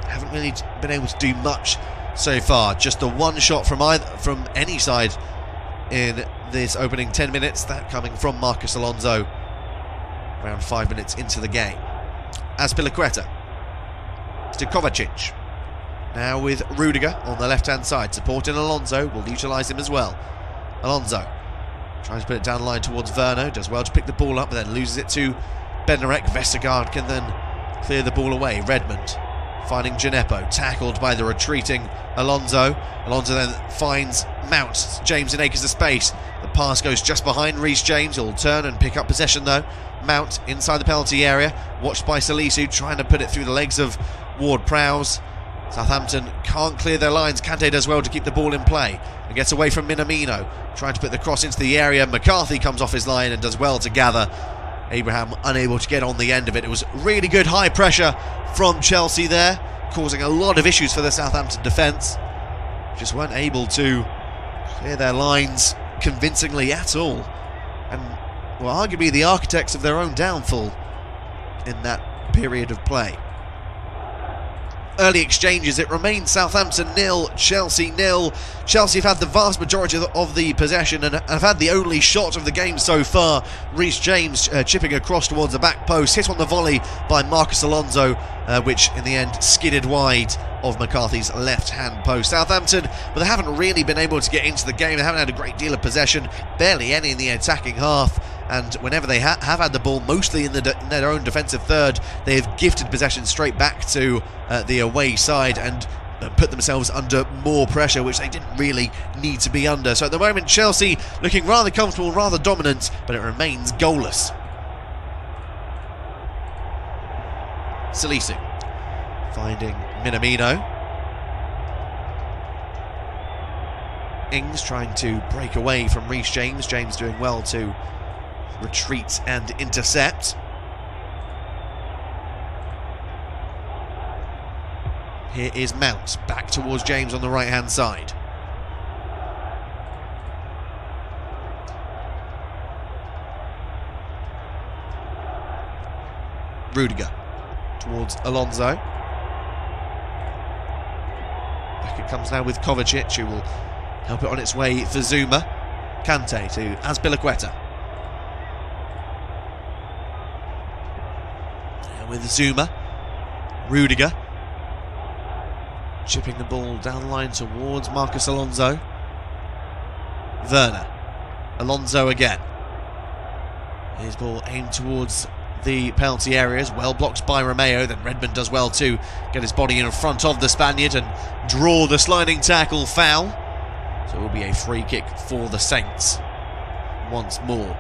Haven't really been able to do much so far. Just the one shot from any side in this opening 10 minutes, that coming from Marcus Alonso around 5 minutes into the game. Azpilicueta to Kovacic, now with Rudiger on the left hand side, supporting Alonso, will utilise him as well. Alonso tries to put it down the line towards Werner, does well to pick the ball up, but then loses it to Bednarek. Vestergaard can then clear the ball away. Redmond finding Djenepo, tackled by the retreating Alonso. Alonso then finds Mount. James in acres of space. The pass goes just behind Reece James. He'll turn and pick up possession though. Mount inside the penalty area, watched by Salisu, trying to put it through the legs of Ward-Prowse. Southampton can't clear their lines. Kante does well to keep the ball in play and gets away from Minamino, trying to put the cross into the area. McCarthy comes off his line and does well to gather. Abraham unable to get on the end of it. It was really good high pressure from Chelsea there, causing a lot of issues for the Southampton defence. Just weren't able to clear their lines convincingly at all, and were arguably the architects of their own downfall in that period of play. Early exchanges, it remains Southampton 0, Chelsea 0. Chelsea have had the vast majority of the possession and have had the only shot of the game so far. Reece James chipping across towards the back post, hit on the volley by Marcus Alonso, which in the end skidded wide of McCarthy's left-hand post. Southampton, but they haven't really been able to get into the game. They haven't had a great deal of possession, barely any in the attacking half. And whenever they have had the ball, mostly in their own defensive third, they have gifted possession straight back to the away side and put themselves under more pressure, which they didn't really need to be under. So at the moment, Chelsea looking rather comfortable, rather dominant, but it remains goalless. Salisu finding Minamino. Ings trying to break away from Reece James. James doing well to retreat and intercept. Here is Mount, back towards James on the right hand side. Rudiger towards Alonso. Back it comes now with Kovacic, who will help it on its way for Zuma. Kante to Azpilicueta. With Zuma, Rudiger chipping the ball down the line towards Marcus Alonso. Werner. Alonso again. His ball aimed towards the penalty areas, well blocked by Romeo. Then Redmond does well to get his body in front of the Spaniard and draw the sliding tackle foul. So it will be a free kick for the Saints once more.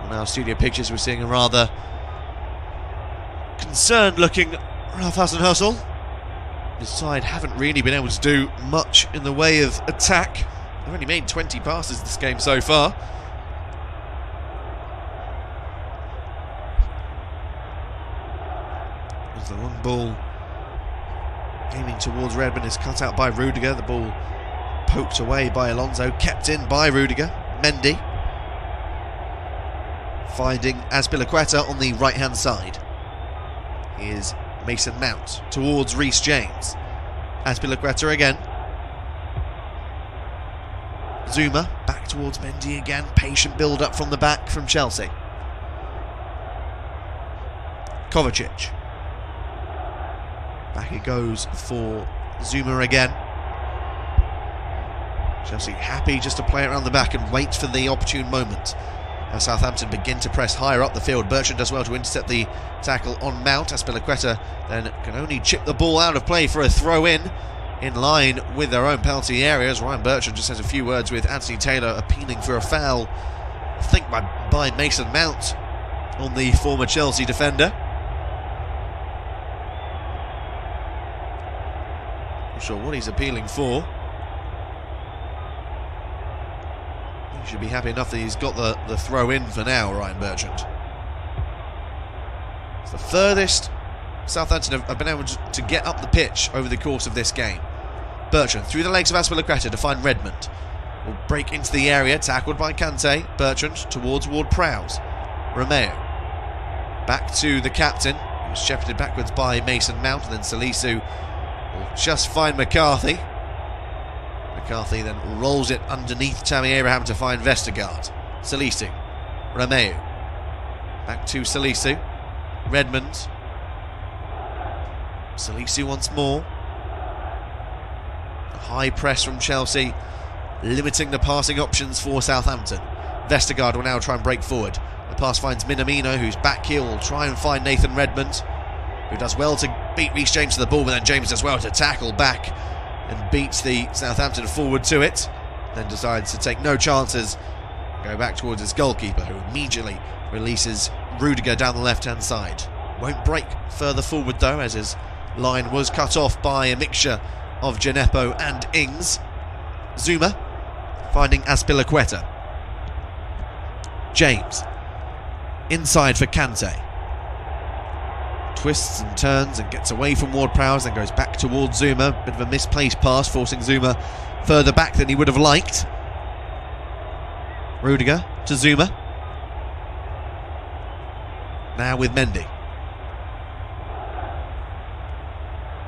On our studio pictures, we're seeing a rather concerned looking Ralph Hasenhüttl. His side haven't really been able to do much in the way of attack. They've only made 20 passes this game so far. As the long ball aiming towards Redmond is cut out by Rudiger. The ball poked away by Alonso, kept in by Rudiger. Mendy finding Azpilicueta on the right hand side. Here's Mason Mount towards Reece James. Azpilicueta again. Zuma back towards Mendy again. Patient build up from the back from Chelsea. Kovacic. Back it goes for Zuma again. Chelsea happy just to play it around the back and wait for the opportune moment. As Southampton begin to press higher up the field. Bertrand does well to intercept the tackle on Mount. Azpilicueta then can only chip the ball out of play for a throw-in line with their own penalty areas. Ryan Bertrand just has a few words with Anthony Taylor, appealing for a foul, I think by Mason Mount on the former Chelsea defender. Not sure what he's appealing for. He should be happy enough that he's got the throw in for now, Ryan Bertrand. It's the furthest Southampton have been able to get up the pitch over the course of this game. Bertrand through the legs of Azpilicueta to find Redmond. Will break into the area, tackled by Kante. Bertrand towards Ward-Prowse. Romeo back to the captain, who was shepherded backwards by Mason Mount, and then Salisu will just find McCarthy. McCarthy then rolls it underneath Tammy Abraham to find Vestergaard. Salisu. Romeo. Back to Salisu. Redmond. Salisu once more. A high press from Chelsea, limiting the passing options for Southampton. Vestergaard will now try and break forward. The pass finds Minamino, who's back heel, will try and find Nathan Redmond, who does well to beat Reece James to the ball, but then James does well to tackle back and beats the Southampton forward to it. Then decides to take no chances, go back towards his goalkeeper, who immediately releases Rudiger down the left-hand side. Won't break further forward though, as his line was cut off by a mixture of Gineppo and Ings. Zuma finding Azpilicueta. James inside for Kante. Twists and turns and gets away from Ward-Prowse, then goes back towards Zuma. Bit of a misplaced pass, forcing Zuma further back than he would have liked. Rudiger to Zuma. Now with Mendy.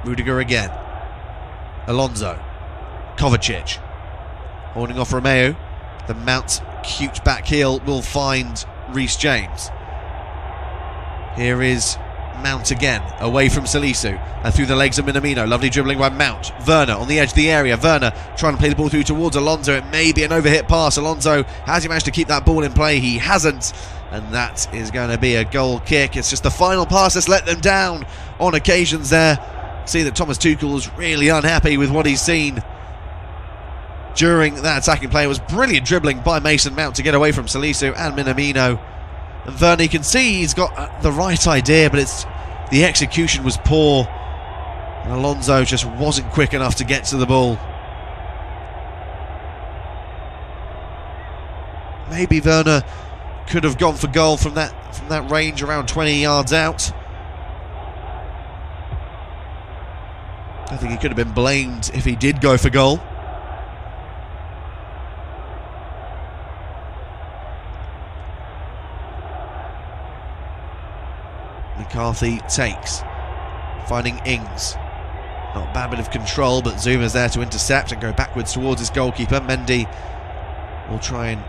Rudiger again. Alonso. Kovacic. Holding off Romeo. The Mount cute back heel will find Reece James. Here is Mount again, away from Salisu, and through the legs of Minamino. Lovely dribbling by Mount. Werner on the edge of the area. Werner trying to play the ball through towards Alonso. It may be an overhit pass. Alonso, has he managed to keep that ball in play? He hasn't, and that is going to be a goal kick. It's just the final pass that's let them down on occasions there. See that Thomas Tuchel is really unhappy with what he's seen during that attacking play. It was brilliant dribbling by Mason Mount to get away from Salisu and Minamino. And Werner, you can see he's got the right idea, but the execution was poor. And Alonso just wasn't quick enough to get to the ball. Maybe Werner could have gone for goal from that range around 20 yards out. I think he could have been blamed if he did go for goal. McCarthy takes, finding Ings. Not a bad bit of control, but Zuma's there to intercept and go backwards towards his goalkeeper. Mendy will try and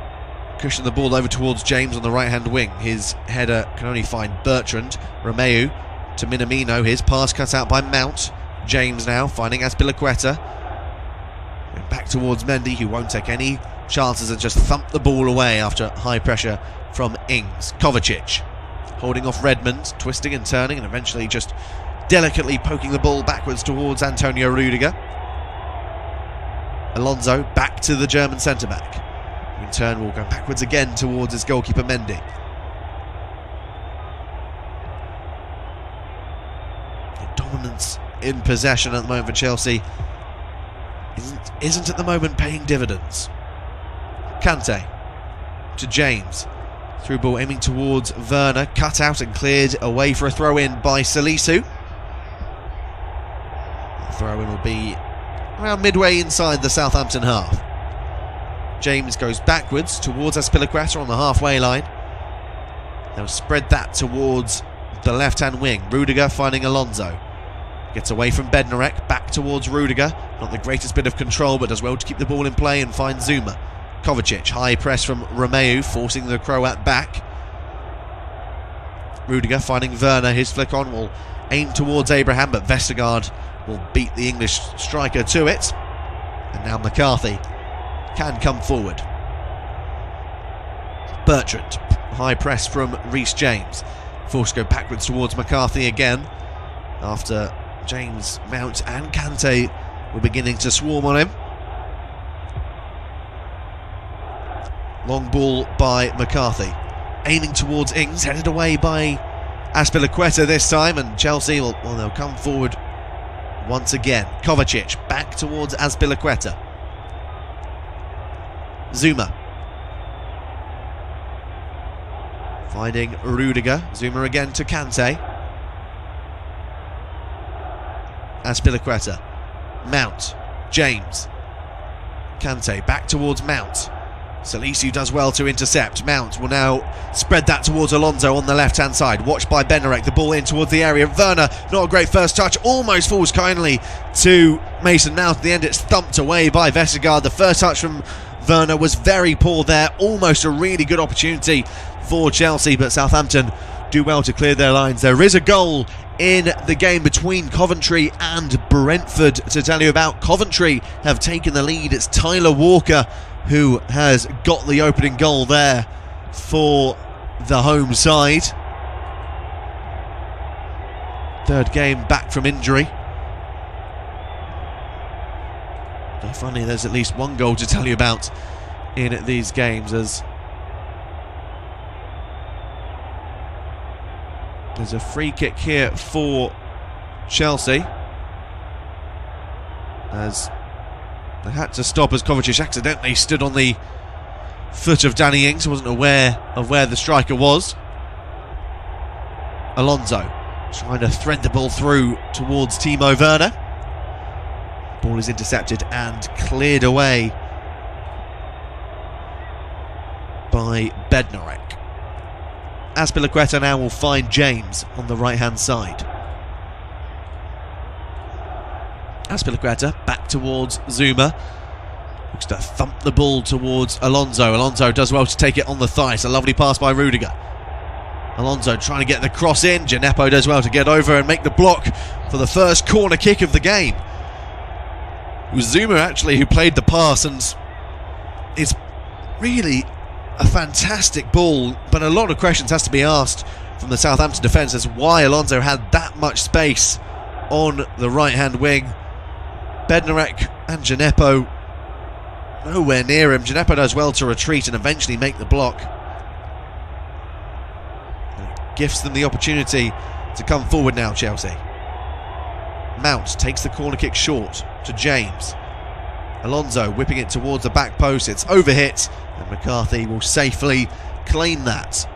cushion the ball over towards James on the right-hand wing. His header can only find Bertrand. Romeu to Minamino. His pass cut out by Mount. James now, finding Azpilicueta. Going back towards Mendy, who won't take any chances and just thump the ball away after high pressure from Ings. Kovacic holding off Redmond, twisting and turning, and eventually just delicately poking the ball backwards towards Antonio Rudiger. Alonso back to the German centre-back. In turn, will go backwards again towards his goalkeeper Mendy. The dominance in possession at the moment for Chelsea isn't at the moment paying dividends. Kante to James. Through ball aiming towards Werner. Cut out and cleared away for a throw-in by Salisu. The throw-in will be around midway inside the Southampton half. James goes backwards towards Azpilicueta on the halfway line. They'll spread that towards the left-hand wing. Rudiger finding Alonso. Gets away from Bednarek, back towards Rudiger. Not the greatest bit of control, but does well to keep the ball in play and find Zuma. Kovacic, high press from Romeu, forcing the Croat back. Rudiger finding Werner, his flick on will aim towards Abraham, but Vestergaard will beat the English striker to it. And now McCarthy can come forward. Bertrand, high press from Reece James. Forced to go backwards towards McCarthy again, after James, Mount and Kante were beginning to swarm on him. Long ball by McCarthy, aiming towards Ings, headed away by Azpilicueta this time, and Chelsea they'll come forward once again. Kovacic back towards Azpilicueta. Zuma finding Rudiger. Zuma again to Kante. Azpilicueta. Mount. James. Kante back towards Mount. Salisu does well to intercept. Mount will now spread that towards Alonso on the left-hand side. Watched by Bednarek. The ball in towards the area. Werner, not a great first touch. Almost falls kindly to Mason Mount. At the end, it's thumped away by Vestergaard. The first touch from Werner was very poor there. Almost a really good opportunity for Chelsea, but Southampton do well to clear their lines. There is a goal in the game between Coventry and Brentford to tell you about. Coventry have taken the lead. It's Tyler Walker who has got the opening goal there for the home side. Third game back from injury. But finally, there's at least one goal to tell you about in these games, as there's a free kick here for Chelsea, as they had to stop as Kovacic accidentally stood on the foot of Danny Ings, who wasn't aware of where the striker was. Alonso trying to thread the ball through towards Timo Werner. Ball is intercepted and cleared away by Bednarek. Azpilicueta now will find James on the right-hand side. Azpilicueta back towards Zuma. Looks to thump the ball towards Alonso. Alonso does well to take it on the thigh. It's a lovely pass by Rudiger. Alonso trying to get the cross in. Gineppo does well to get over and make the block for the first corner kick of the game. It was Zuma actually who played the pass, and it's really a fantastic ball, but a lot of questions has to be asked from the Southampton defence as why Alonso had that much space on the right-hand wing. Bednarek and Gineppo nowhere near him. Gineppo does well to retreat and eventually make the block. And it gives them the opportunity to come forward now, Chelsea. Mount takes the corner kick short to James. Alonso whipping it towards the back post. It's overhit, and McCarthy will safely claim that.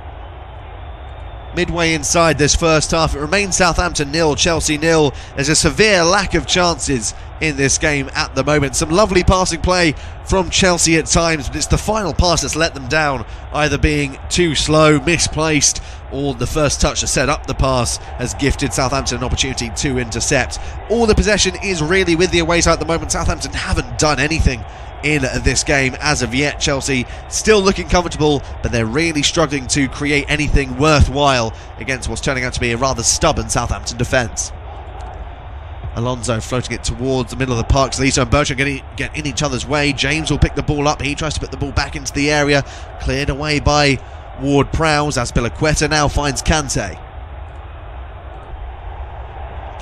Midway inside this first half, it remains Southampton 0, Chelsea 0. There's a severe lack of chances in this game at the moment. Some lovely passing play from Chelsea at times, but it's the final pass that's let them down, either being too slow, misplaced, or the first touch to set up the pass has gifted Southampton an opportunity to intercept. All the possession is really with the away side at the moment. Southampton haven't done anything in this game as of yet. Chelsea still looking comfortable, but they're really struggling to create anything worthwhile against what's turning out to be a rather stubborn Southampton defence. Alonso floating it towards the middle of the park. Salisu and Bertrand get in each other's way. James will pick the ball up. He tries to put the ball back into the area. Cleared away by Ward-Prowse. Azpilicueta now finds Kante.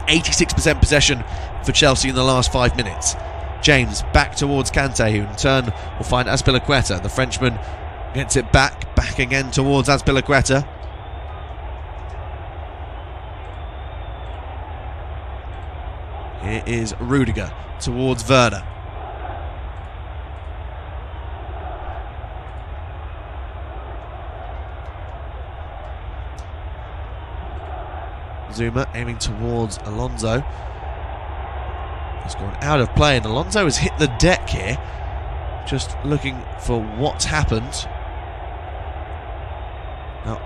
86% possession for Chelsea in the last 5 minutes. James back towards Kante, who in turn will find Azpilicueta. The Frenchman gets it back again towards Azpilicueta. Here is Rudiger towards Werner. Zuma aiming towards Alonso. He's gone out of play, and Alonso has hit the deck here. Just looking for what's happened. Now,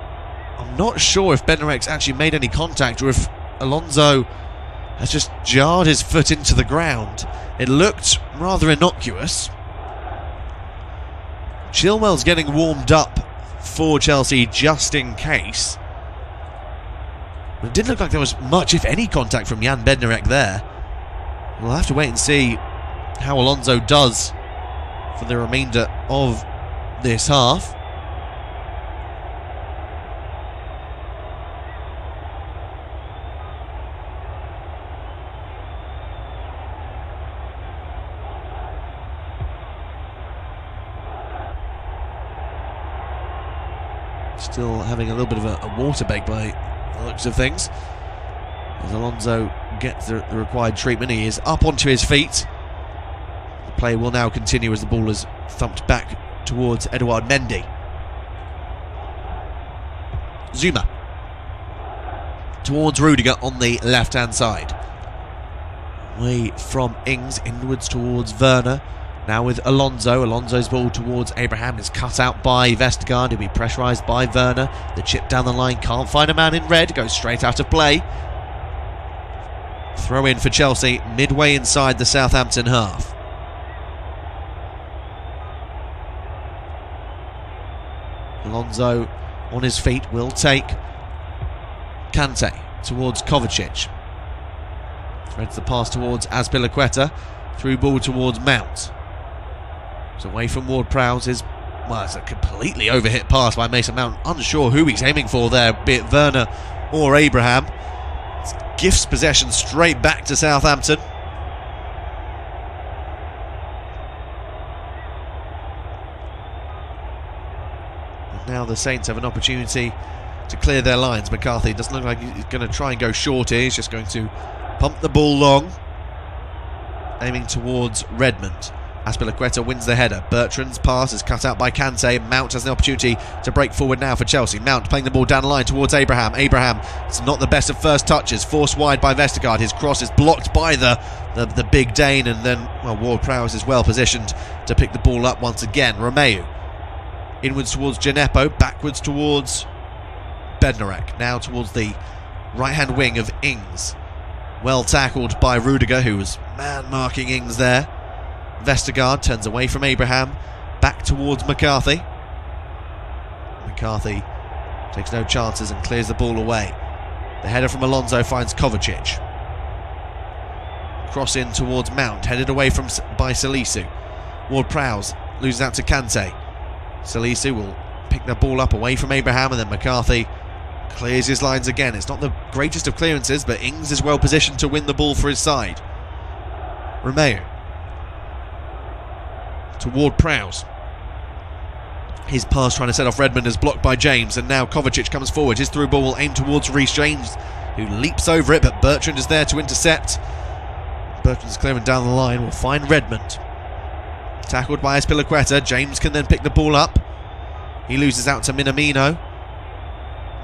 I'm not sure if Bednarek's actually made any contact or if Alonso has just jarred his foot into the ground. It looked rather innocuous. Chilwell's getting warmed up for Chelsea just in case. But it didn't look like there was much, if any, contact from Jan Bednarek there. We'll have to wait and see how Alonso does for the remainder of this half. Still having a little bit of a water bag by the looks of things. As Alonso gets the required treatment, he is up onto his feet. The play will now continue as the ball is thumped back towards Edouard Mendy. Zuma towards Rudiger on the left-hand side. Away from Ings, inwards towards Werner. Now with Alonso. Alonso's ball towards Abraham is cut out by Vestergaard. He'll be pressurised by Werner. The chip down the line, can't find a man in red, goes straight out of play. Throw in for Chelsea, midway inside the Southampton half. Alonso on his feet will take Kante towards Kovacic. Threads the pass towards Azpilicueta. Through ball towards Mount. It's away from Ward-Prowse. It's a completely overhit pass by Mason Mount. Unsure who he's aiming for there, be it Werner or Abraham. Gifts possession straight back to Southampton. And now the Saints have an opportunity to clear their lines. McCarthy doesn't look like he's going to try and go short here. He's just going to pump the ball long, aiming towards Redmond. Azpilicueta wins the header. Bertrand's pass is cut out by Kante. Mount has the opportunity to break forward now for Chelsea. Mount playing the ball down the line towards Abraham. Abraham, it's not the best of first touches. Forced wide by Vestergaard. His cross is blocked by the big Dane, and then Ward-Prowse is well positioned to pick the ball up once again. Romeu inwards towards Djenepo, backwards towards Bednarek. Now towards the right-hand wing of Ings. Well tackled by Rudiger, who was man-marking Ings there. Vestergaard turns away from Abraham, back towards McCarthy. McCarthy takes no chances and clears the ball away. The header from Alonso finds Kovacic. Cross in towards Mount, headed away by Salisu. Ward-Prowse loses out to Kante. Salisu will pick the ball up away from Abraham, and then McCarthy clears his lines again. It's not the greatest of clearances, but Ings is well positioned to win the ball for his side. Romeu to Ward-Prowse. His pass trying to set off Redmond is blocked by James, and now Kovacic comes forward. His through ball will aim towards Reece James, who leaps over it, but Bertrand is there to intercept. Bertrand's clearing down the line, will find Redmond. Tackled by Azpilicueta. James can then pick the ball up. He loses out to Minamino.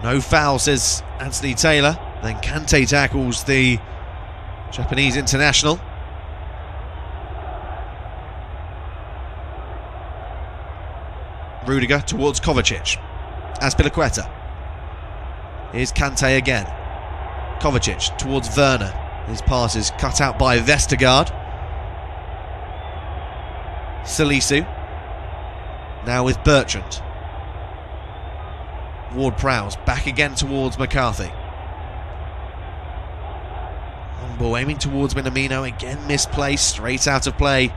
No foul, says Anthony Taylor. Then Kante tackles the Japanese international. Rudiger towards Kovacic. Azpilicueta. Here's Kante again. Kovacic towards Werner. His pass is cut out by Vestergaard. Salisu. Now with Bertrand. Ward-Prowse back again towards McCarthy. Ball aiming towards Minamino, again misplaced, straight out of play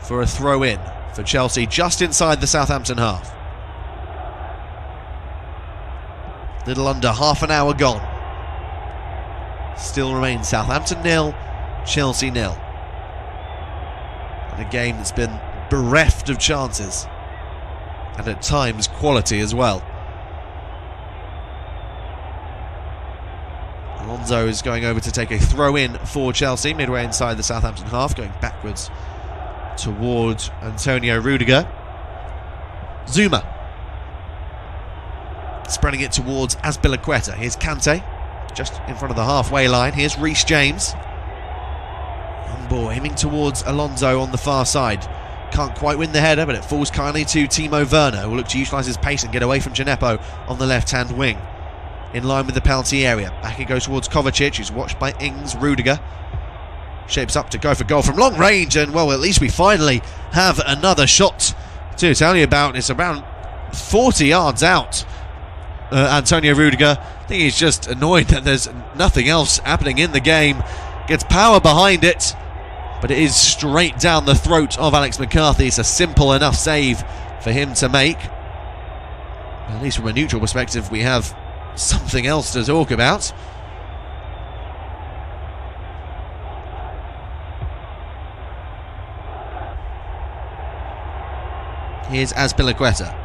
for a throw-in for Chelsea just inside the Southampton half. Little under half an hour gone. Still remains Southampton 0, Chelsea 0. And a game that's been bereft of chances, and at times quality as well. Alonso is going over to take a throw-in for Chelsea, midway inside the Southampton half, going backwards towards Antonio Rudiger. Zuma spreading it towards Azpilicueta. Here's Kante, just in front of the halfway line. Here's Reece James. Long ball aiming towards Alonso on the far side. Can't quite win the header, but it falls kindly to Timo Werner, who will look to utilise his pace and get away from Djenepo on the left-hand wing. In line with the penalty area. Back it goes towards Kovacic, who's watched by Ings. Rudiger shapes up to go for goal from long range, and well, at least we finally have another shot to tell you about. It's around 40 yards out. Antonio Rudiger, I think he's just annoyed that there's nothing else happening in the game. Gets power behind it, but it is straight down the throat of Alex McCarthy. It's a simple enough save for him to make. At least from a neutral perspective, we have something else to talk about. Here's Azpilicueta.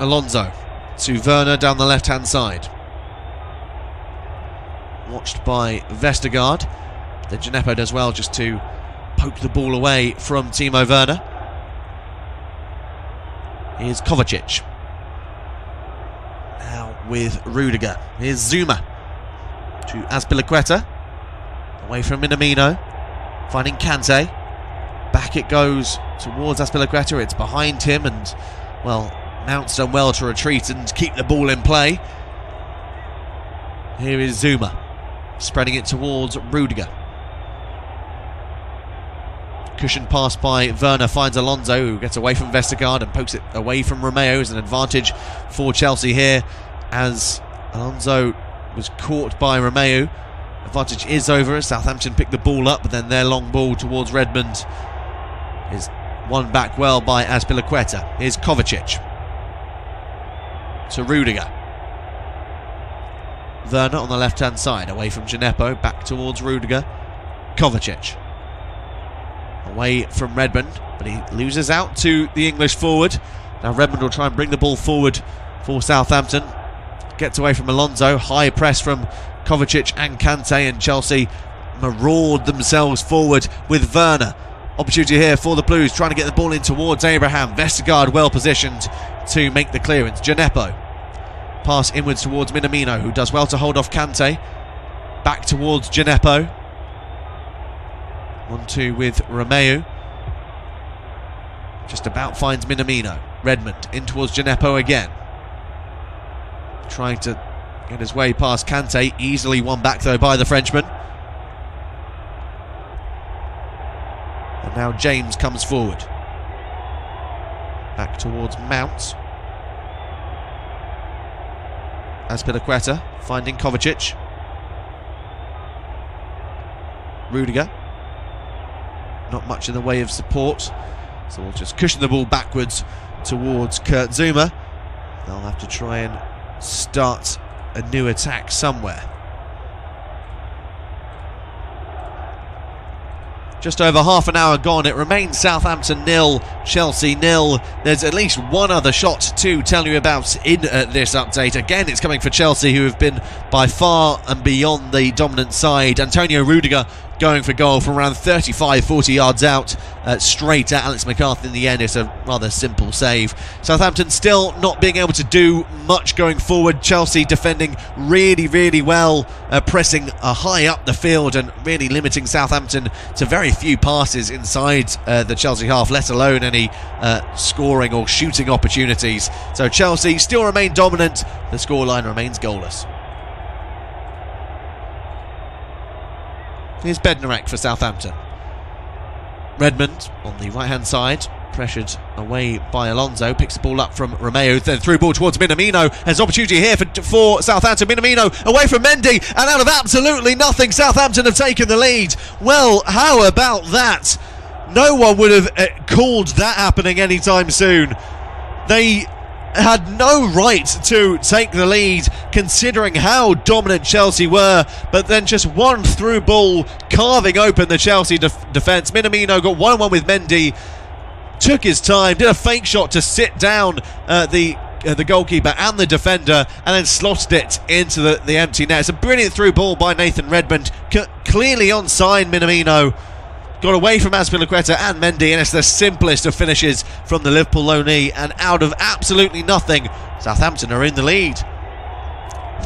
Alonso to Werner down the left-hand side. Watched by Vestergaard. Then Djenepo does well just to poke the ball away from Timo Werner. Here's Kovacic. Now with Rudiger. Here's Zuma to Azpilicueta. Away from Minamino. Finding Kante. Back it goes towards Azpilicueta. It's behind him, and, well, Mount's done well to retreat and keep the ball in play. Here is Zuma. Spreading it towards Rudiger. Cushion pass by Werner finds Alonso, who gets away from Vestergaard and pokes it away from Romeo. Is an advantage for Chelsea here, as Alonso was caught by Romeo. Advantage is over as Southampton pick the ball up, but then their long ball towards Redmond is won back well by Azpilicueta. Here's Kovacic to Rudiger. Werner on the left-hand side, away from Djenepo, back towards Rudiger. Kovacic away from Redmond, but he loses out to the English forward. Now Redmond will try and bring the ball forward for Southampton. Gets away from Alonso, high press from Kovacic and Kante, and Chelsea maraud themselves forward with Werner. Opportunity here for the Blues, trying to get the ball in towards Abraham. Vestergaard well positioned to make the clearance. Djenepo. Pass inwards towards Minamino, who does well to hold off Kante. Back towards Djenepo. 1-2 with Romeo. Just about finds Minamino. Redmond in towards Djenepo again. Trying to get his way past Kante. Easily won back though by the Frenchman. And now James comes forward. Back towards Mount. Azpilicueta finding Kovacic. Rudiger. Not much in the way of support, so we'll just cushion the ball backwards towards Kurt Zuma. They'll have to try and start a new attack somewhere. Just over half an hour gone. It remains Southampton 0, Chelsea 0. There's at least one other shot to tell you about in this update. Again, it's coming for Chelsea, who have been by far and beyond the dominant side. Antonio Rudiger going for goal from around 35-40 yards out, straight at Alex McCarthy in the end. It's a rather simple save. Southampton still not being able to do much going forward. Chelsea defending really, really well, pressing high up the field and really limiting Southampton to very few passes inside the Chelsea half, let alone any scoring or shooting opportunities. So Chelsea still remain dominant. The scoreline remains goalless. Here's Bednarek for Southampton. Redmond on the right-hand side pressured away by Alonso, picks the ball up from Romeo, then through ball towards Minamino. There's opportunity here for Southampton. Minamino away from Mendy, and out of absolutely nothing, Southampton have taken the lead. Well, how about that? No one would have called that happening anytime soon. They had no right to take the lead, considering how dominant Chelsea were, but then just one through ball carving open the Chelsea defence. Minamino got 1-1 with Mendy, took his time, did a fake shot to sit down the goalkeeper and the defender, and then slotted it into the empty net. It's a brilliant through ball by Nathan Redmond, clearly onside. Minamino got away from Azpilicueta and Mendy, and it's the simplest of finishes from the Liverpool loanee, and out of absolutely nothing, Southampton are in the lead.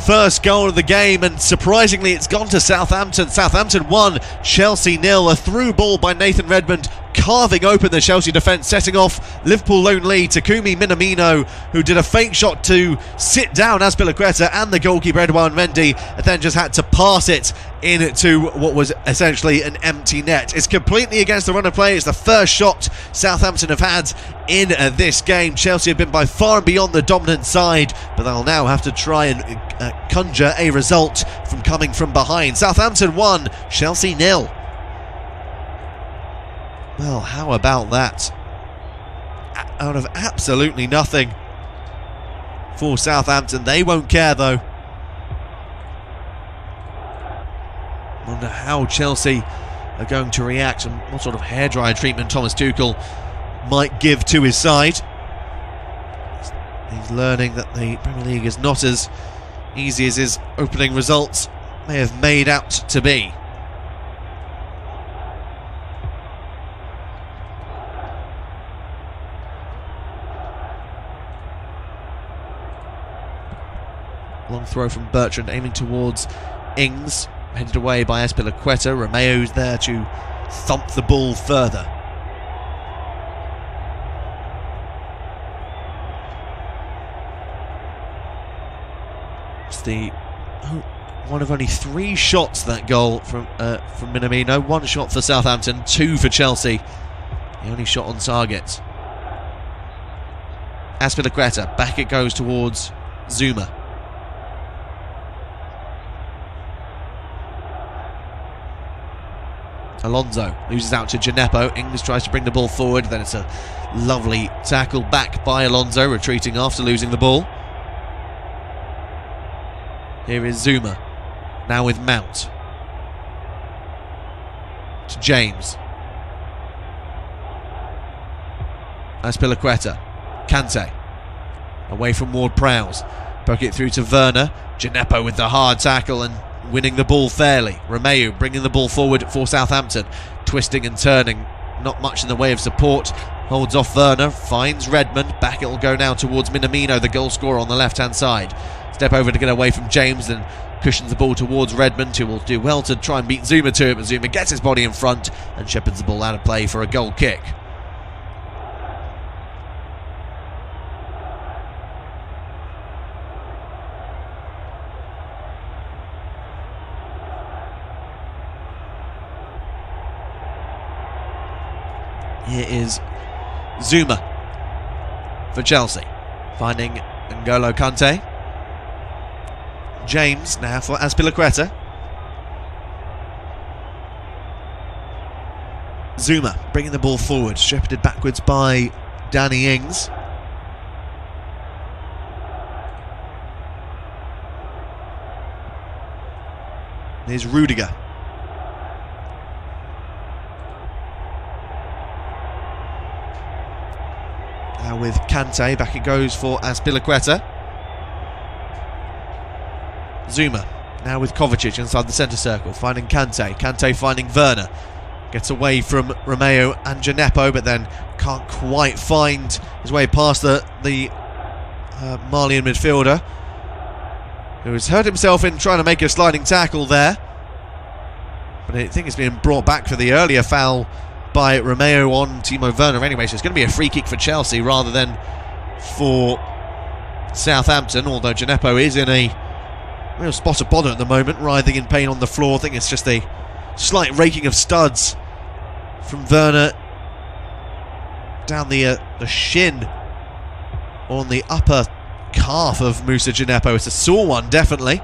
First goal of the game, and surprisingly it's gone to Southampton. Southampton 1, Chelsea 0. A through ball by Nathan Redmond, carving open the Chelsea defence, setting off Liverpool lone lead. Takumi Minamino, who did a fake shot to sit down Azpilicueta and the goalkeeper Edouard Mendy, and then just had to pass it into what was essentially an empty net. It's completely against the run of play. It's the first shot Southampton have had in this game. Chelsea have been by far and beyond the dominant side, but they'll now have to try and conjure a result from coming from behind. Southampton 1, Chelsea 0. Well, how about that? Out of absolutely nothing for Southampton. They won't care though. Wonder how Chelsea are going to react and what sort of hairdryer treatment Thomas Tuchel might give to his side. He's learning that the Premier League is not as easy as his opening results may have made out to be. Long throw from Bertrand, aiming towards Ings, headed away by Azpilicueta. Romeo's there to thump the ball further. It's the one of only 3 shots, that goal from Minamino. 1 shot for Southampton, 2 for Chelsea. The only shot on target. Azpilicueta, back it goes towards Zuma. Alonso loses out to Gineppo. Ings tries to bring the ball forward, then it's a lovely tackle back by Alonso, retreating after losing the ball. Here is Zuma, now with Mount. To James. Azpilicueta. Kante. Away from Ward-Prowse. Poke it through to Werner. Gineppo with the hard tackle and winning the ball fairly. Romeo bringing the ball forward for Southampton, twisting and turning, not much in the way of support. Holds off Werner, finds Redmond. Back it will go now towards Minamino, the goal scorer on the left hand side. Step over to get away from James, and cushions the ball towards Redmond, who will do well to try and beat Zuma to it, but Zuma gets his body in front and shepherds the ball out of play for a goal kick. Here is Zuma for Chelsea, finding N'Golo Kante. James now for Azpilicueta. Zuma bringing the ball forward, shepherded backwards by Danny Ings. Here's Rudiger. Now with Kante, back it goes for Azpilicueta. Zuma, now with Kovacic inside the centre circle, finding Kante. Kante finding Werner. Gets away from Romeo and Gineppo, but then can't quite find his way past the Malian midfielder, who has hurt himself in trying to make a sliding tackle there. But I think it's being brought back for the earlier foul by Romeo on Timo Werner anyway, so it's going to be a free kick for Chelsea rather than for Southampton, although Gineppo is in a real spot of bother at the moment, writhing in pain on the floor. I think it's just a slight raking of studs from Werner down the shin on the upper calf of Moussa Djenepo. It's a sore one, definitely.